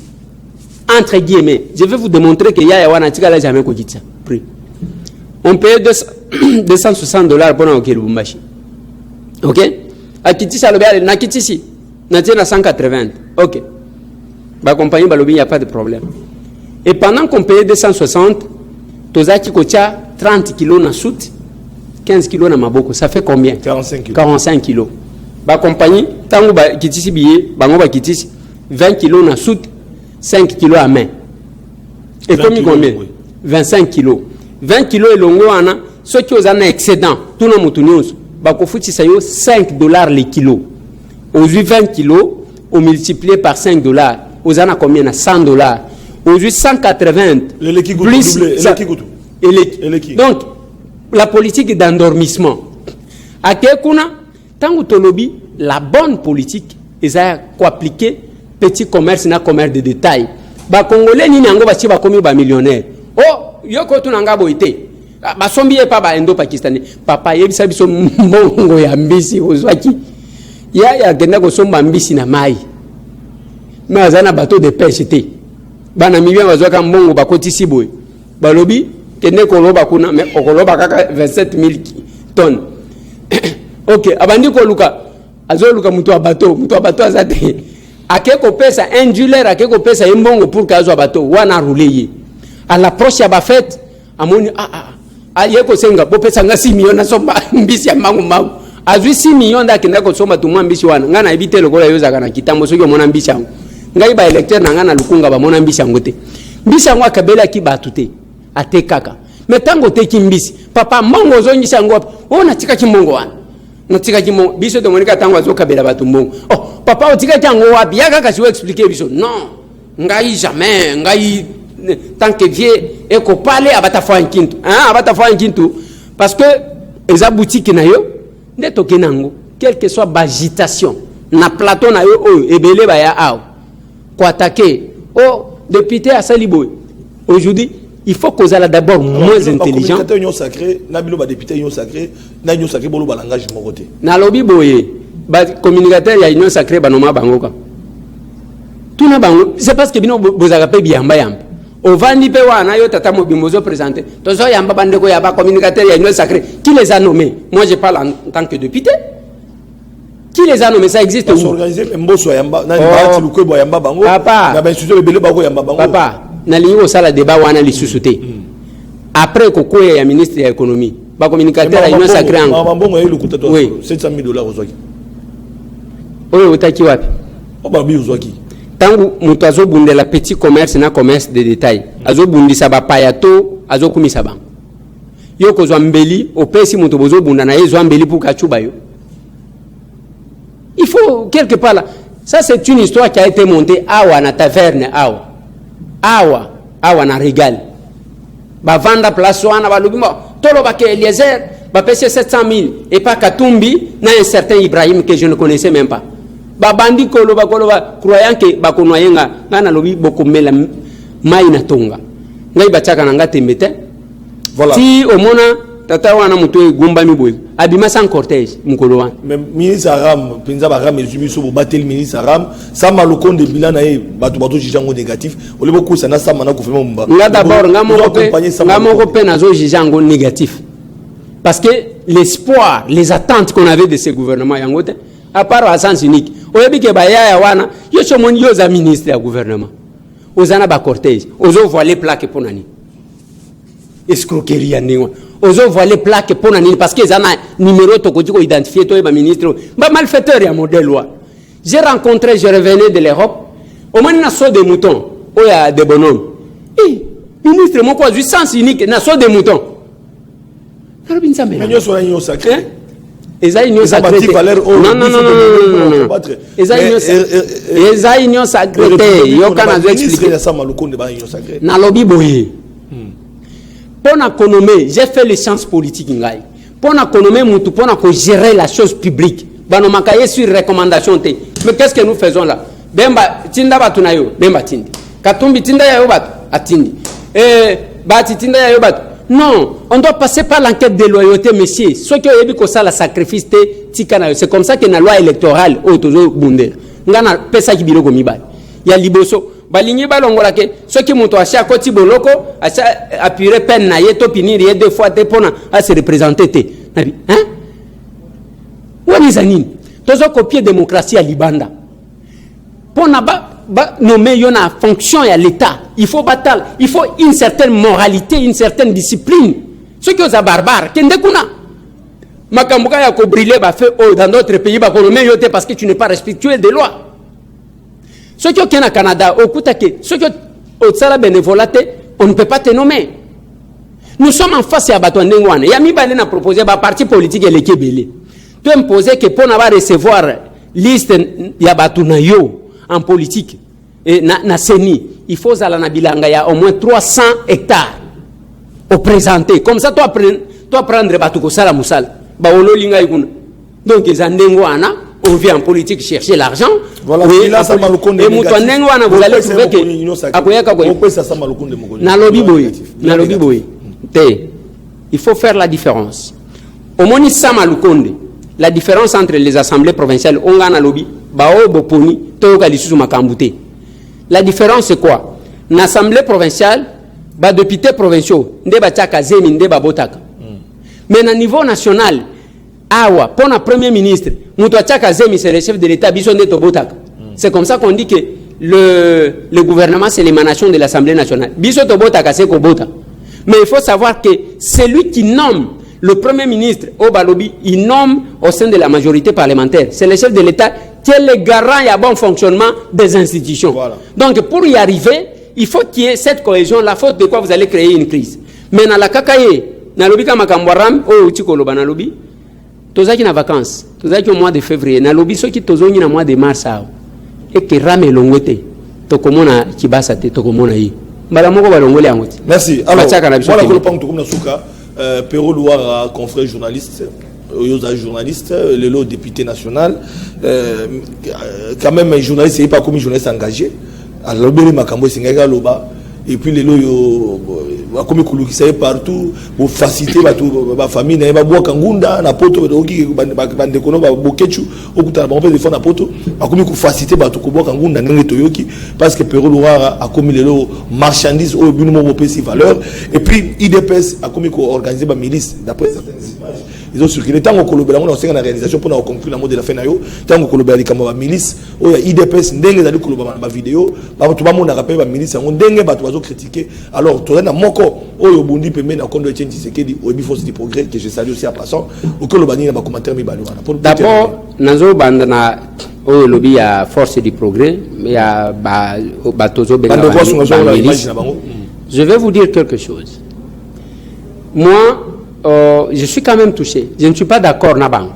Speaker 4: Entre guillemets, je vais vous démontrer qu'il y a un article là jamais qu'on dit ça. On paye $260 pour un Lubumbashi. Ok? À Kitisi, na Kitisi, na 180. Ok. Ma compagnie Balobi, il n'y a pas de problème. Et pendant qu'on payait 260, Tozaki Kocha 30 kilos na soute, 15 kilos na maboko. Ça fait combien?
Speaker 3: 45 kilos.
Speaker 4: 45 kilos. Ma compagnie, tango ba Kitisi billet, bango ba Kitisi, 20 kilos na soute, 5 kilos à main. Et combien? 25 kilos. 20 kilos et longo ana, ceux qui ont un excédent, tout le monde nous. Bakofuti sayo $5 le kilo. Aujourd'hui 20 kilos, on multiplié par $5. Aux ana combien? $100. Aujourd'hui 180 plus donc la politique d'endormissement. À Kekuna, tant que lobby, la bonne politique est à appliquer petit commerce na commerce de détail. Ba Congolais ni nango ba chiba komi ba millionnaire. Oh, yoko tu nanga boité. Ba sombi e pa ba endo pakistanais. Papa yebisa biso mbongo ya mbisi ozwaki. Ya genda ko somba mbisi na mai. Mais azana bateau de pêche té. Bana milio bazwaka mbongo bakotisi boy. Balobi kende ko loba kuna mais okoloba kaka 27,000 tonnes. OK, abandi ko luka. Azoluka mutu abato azate. Akeko pesa $1 akeko pesa mbongo pour kazo abato wana rouler. À l'approche ya ba fête amoni yeko senga bo pesa nga 6 millions na somba mbisi ya mangu mangu. Azui 6 millions da kenda ko somba tumwa mbisi wana ngana ibite lokola yoza kana kitambo soki mona mbisi yango. Ngai ba électeur na ngana lukunga ba mona mbisi yango te. Mbisi yango akabela ki batute ate kaka. Metango te ki mbisi. Papa mongo zongisa yango ona tika ki mongo wana. Natika ki mongo biso de monika tango azokabela batu mongo. Oh papa otika ki yango wapi yaka kasi wo expliquer biso. Non. Ngai jamais ngai tant que vieux et ko parler abata fa nkintu. Abata fa nkintu parce que eza boutique na yo ndeto kenango quelle que soit l'agitation na plateau na yo ebele ba ya aw ko attaquer député à Saliboy aujourd'hui il faut qu'on soit d'abord moins intelligent
Speaker 3: communicateur union sacré na bilo ba député union sacré na union sacré bolo ba langage mo côté
Speaker 4: na lobby boye ba communicateur ya union sacré banoma bangoka tout na bango c'est parce que bino bozaka pe biamba yamba ovandi pe wana yo tata mobimbozo présenté tozo yamba bandeko ya ba communicateur ya union sacré qui les a nommés? Moi je parle en tant que député. Qui les a nommés? Ça existe où?
Speaker 3: Organiser mboso yamba na ba tiluko bo yamba bango na ba institution le bele bango yamba bango
Speaker 4: papa na lingo sala débat wana li susuté après koko ya ministre ya économie ba communicateur ya union sacré
Speaker 3: en bongo ya lukuta to $700,000 ozwaki
Speaker 4: oyo utaki wapi
Speaker 3: ba bi ozwaki
Speaker 4: tangu mutu azobundela petit commerce na commerce de détail azobundisa bapayato azokumisa bango yo kozwa mbeli opesi mutu bozobunda na ye zwa mbeli pour kachuba yo il faut quelque part là Ça, c'est une histoire qui a été montée à la taverne, à na régal. Ba vanda place wana ba lobimo tolo ba ke Eliezer ba pèse 700 000 et pas Katumbi na un certain Ibrahim que je ne connaissais même pas. Ba bandi koloba croyant que ba konoyenga na lobi bokomela mai na tonga. Ngai ba chaka na ngate mete. Voilà. Si au mona tata wana muto gumba mi boy abima sans cortège mukolo wana.
Speaker 3: Mais ministre Aram penza ba ram ezumi so batel ministre Aram ça maloko de bilan na bato jijango négatif o le beaucoup ça na ça mana ko fema mba.
Speaker 4: Nga d'abord ngamo pe nazo jijango négatif. Parce que l'espoir, les attentes qu'on avait de ce gouvernement yangote à part à sens unique. Oyebi ke ba ya wana yo chomoni yo za ministre ya gouvernement. Ozana ba cortège, ozo voiler plaque pour nani. Escroquerie ndingo. Ozo voiler plaque pour nani parce que zana numéro to ko identifier to ba ministre. Ba malfaiteur ya modèle wa. J'ai rencontré, je revenais de l'Europe, au moins na so de moutons, o ya de bonhomme. Eh, ministre mon quoi du sens unique na so de moutons.
Speaker 3: Mais yo so la sacré.
Speaker 4: Eza union sacrée. Non. Eza union sacrée. Yo kana zo expliquer
Speaker 3: ça malukonde ba union sacrée.
Speaker 4: Na lobby boye. Pour économiser, j'ai fait les sciences politiques ngai. Pour économiser mutu pour gérer la chose publique. Bano makaye sur recommandation te. Mais qu'est-ce que nous faisons là? Bemba tinda batu na yo, bemba tindi. Katumbi tinda ya yo batu, atindi. Bati tinda ya yo batu. Non, on doit passer par l'enquête de loyauté, monsieur. Ce qui est dit ça, la sacrifice, c'est comme ça que la loi électorale, ngana pesa ki biloko mibali. Ya liboso, balingi balongola ke ceux qui montent à chaque côté boloko, à appuyer peine na yeto pinir ye deux fois te pona à se représenter te. Nabi, hein? Wani zanini? Tozo copier démocratie à Libanda. Pona ba nommer yona fonction à l'État. Il faut battre, il faut une certaine moralité, une certaine discipline. Ce qui est barbare, kende kuna. Makambuka ya ko brûler ba fait dans d'autres pays ba ko nommer yote parce que tu n'es pas respectueux des lois. Ce qui est au Canada, au Koutake, ce qui est au Tsala bénévolate, on ne peut pas te nommer. Nous sommes en face à Batouandengwane. Yami Balé a proposé ba parti politique et l'équipe belé. Tu imposer que pour n'avoir recevoir liste Yabatunayo en politique et na CENI, il faut à bilanga ya au moins 300 hectares au présenté. Comme ça, toi prendre Batuko Sala Moussal. Baolo Linga Yukuna. Donc, les Andengwana, on vient en politique chercher l'argent.
Speaker 3: Voilà,
Speaker 4: oui,
Speaker 3: là, ça
Speaker 4: et Moutouandengwana, vous allez trouver que. Na lobby boy. Il faut faire la différence. Au Moni Samalukonde, la différence entre les assemblées provinciales, on a lobby, Bao Boponi, Toka Lissu Makambouté. La différence c'est quoi? L'assemblée provinciale, les députés provinciaux, mais au niveau national, pour le premier ministre, c'est le chef de l'État, c'est comme ça qu'on dit que le gouvernement c'est l'émanation de l'Assemblée nationale. Mais il faut savoir que c'est lui qui nomme le premier ministre au Balobi, il nomme au sein de la majorité parlementaire. C'est le chef de l'État qui est le garant et bon fonctionnement des institutions. Voilà. Donc pour y arriver, il faut qu'il y ait cette cohésion, la faute de quoi vous allez créer une crise. Mais dans la kakaye, dans le bika makamwaram, oh chikolo ba na lobi, tozaki na vacances, tozaki au mois de février, na lobi ceux qui tozongi na mois de mars et que rame longwete, tokomona kibasa te tokomona yi. Mbala moko ba longole angoti.
Speaker 3: Merci. Alors, voilà ko le pang tokomna suka. Perrault Loire, confrère journaliste, journaliste, le lot député national, quand même un journaliste, c'est pas comme un journaliste engagé. Alors, et puis les lots, comme qui savent partout, pour faciliter la famille, il y a des kangunda, na poto, bande kono, bokechu, au kuta, on peut défendre na poto, comme pour faciliter la kangunda, parce que Perrault Loire a commis les lots marchandises au but de valeur, et puis IDPS a commis organisé la milice, d'après certaines images. Ils ont circulé. Tant qu'on collabore, on a aussi une réalisation pour nous conclure la mode de la fin. Tant qu'on collabore avec la milice, il y a IDPS, ndenge d'aller collaborer dans la vidéo. Tout le monde a rappelé la milice, on ndenge bat oiseau critiqué. Alors, tout le monde a moko. Oh, Bundi peut mettre en compte de Tchéndi Sekedi, au Bifos du progrès que je salue aussi à passant. Au Kolobani, il y a un commentaire mi balou.
Speaker 4: D'abord, Nazo Bandana, au lobby à force du progrès, mais il y a Batozo Benga. Je vais vous dire quelque chose. Moi, je suis quand même touché. Je ne suis pas d'accord, Nabang.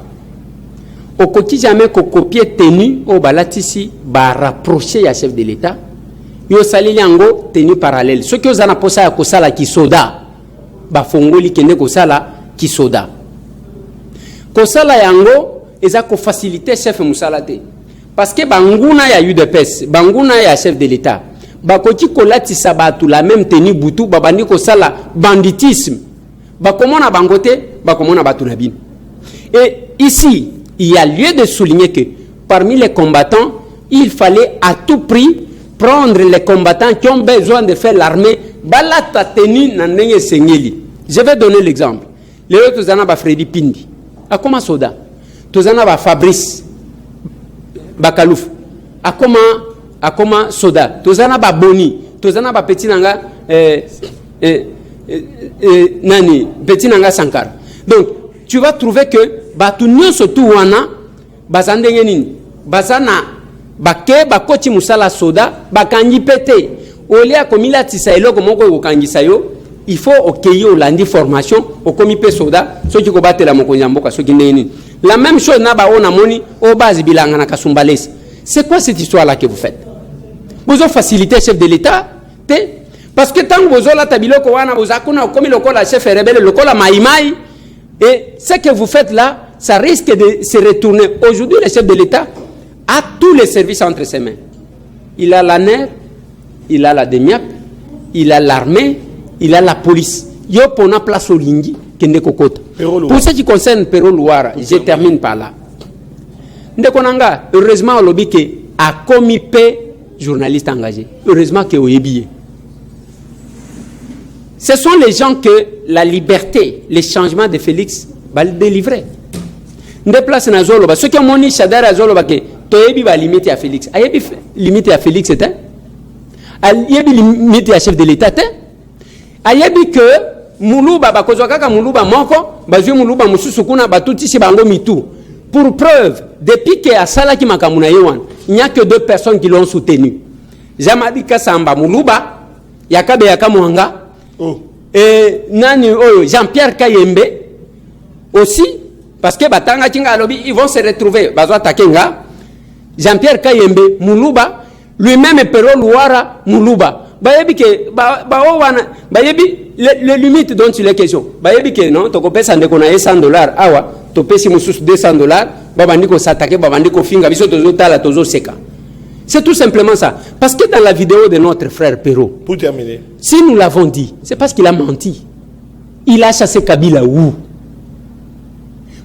Speaker 4: au quotidien jamais qu'on copie tenu au balatisi ba rapprocher ya chef de l'État yo salili yango tenu parallèle ce que ozana posa ya kosala kisoda ba fongoli kende kosala kisoda kosala yango eza ko faciliter chef musala te parce que banguna ya UDPS banguna ya chef de l'État bakoti kolatisa batu la même tenue butu babandi kosala banditisme bakomona bangote bakomona batu na bino. Et ici il y a lieu de souligner que parmi les combattants il fallait à tout prix prendre les combattants qui ont besoin de faire l'armée balata tenue na ndenge sengeli. Je vais donner l'exemple. Les autres tozana ba Freddy Pindi akoma soda tozana ba Fabrice Bakalouf akoma soda tozana ba Boni tozana ba Petit Nanga nani Petit Nanga Sankara. Donc tu vas trouver que batu nyonso tu wana bazandenge nini bazana bake bakoti musala soda bakangi pete olia komila tisa eloko moko kokangisa yo il faut okeyo landi formation okomi pe soda soki ko batela mokonzi mboka soki nini. La même chose na ba ona moni o base bilanga na kasumbalesi. C'est quoi cette histoire là que vous faites? Vous avez facilité chef de l'État parce que tant que vous avez la tabiloko wana vous akuna komi lokola chef rebelle lokola maïmaï. Et ce que vous faites là, ça risque de se retourner. Aujourd'hui, le chef de l'État a tous les services entre ses mains. Il a la NER, il a la DEMIAP, il a l'armée, il a la police. Il y a une place au Lingi, pour ce qui concerne Pero Louara, je termine par là. Ndekonanga, heureusement, on lobby a commis peu journalistes engagés. Heureusement qu'il y a billet. Ce sont les gens que la liberté, les changements de Félix va le délivrer. Déplace na Zoloba. Ceux qui ont moni Chadara Zoloba que toyebi va limiter à Félix. Ayebi limiter à Félix c'était. Ayebi limiter à chef de l'État c'était. Ayebi que Moulouba bakozwaka ka Moulouba moko, bazui Moulouba mususu kuna batuti si bango mitu. Pour preuve, depuis que Asala ki makamuna yewan, il n'y a que 2 personnes qui l'ont soutenu. Jamadi Kasamba Moulouba, Yakabe Yakamuanga. Oh. Et nani Jean-Pierre Kayembe aussi parce que batanga tinga lobby ils vont se retrouver bazwa takenga Jean-Pierre Kayembe Moulouba lui-même Pero Louara Moulouba bayebi ke ba wana bayebi les limites dont il est question bayebi ke non to kopesa ndeko na $100 awa to pesi mususu $200 babandi ko s'attaquer babandi ko finga biso tozo tala tozo seka. C'est tout simplement ça. Parce que dans la vidéo de notre frère Pero, pour terminer, si nous l'avons dit, c'est parce qu'il a menti. Il a chassé Kabila où?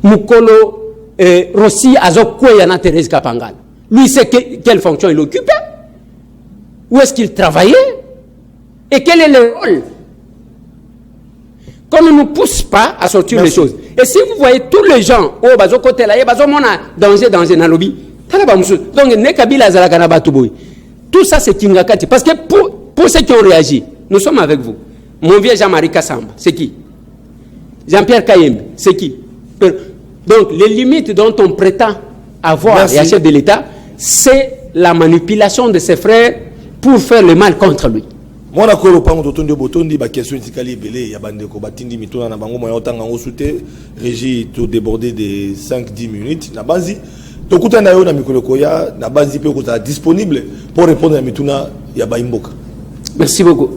Speaker 4: Mukolo Rossi Azokwe Thérèse Kapangal. Lui, c'est quelle fonction il occupait? Où est-ce qu'il travaillait? Et quel est le rôle? Qu'on ne nous pousse pas à sortir les choses. Et si vous voyez tous les gens, oh, bazo côté là, bazo mona danger dans lobby. Donc, tout ça c'est Kingakati. Parce que pour ceux qui ont réagi, nous sommes avec vous. Mon vieux Jean-Marie Kassamba, c'est qui? Jean-Pierre Kayembe, c'est qui? Donc, les limites dont on prétend avoir les chefs de l'État, c'est la manipulation de ses frères pour faire le mal contre lui.
Speaker 3: Moi, je suis en train de la question de batindi mitona na bango moya otanga osute régie tout débordé de 5-10 minutes na base tokuta na yo na mikolo koya na base pe ko disponible pour répondre à mituna ya baimboka.
Speaker 4: Merci beaucoup.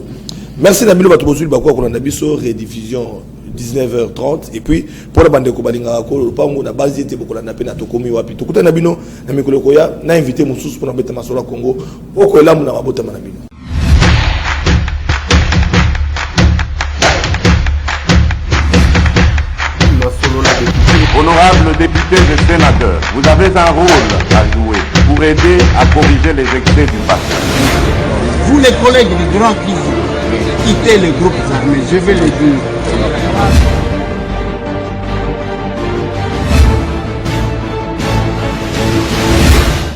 Speaker 3: Merci na bilo bato bozuli bakwa ko na biso rediffusion 19h30 et puis pour la bande ko balinga ko lopango na base te bokola na pe na tokomi wapi tokuta na bino na mikolo koya na invité mususu pour na beta masola Congo oko elamu na mabota na bino.
Speaker 12: Honorables députés et sénateurs, vous avez un rôle à jouer pour aider à corriger les excès du passé.
Speaker 2: Vous les collègues du Grand Kivu, quittez les groupes armés, je vais le dire.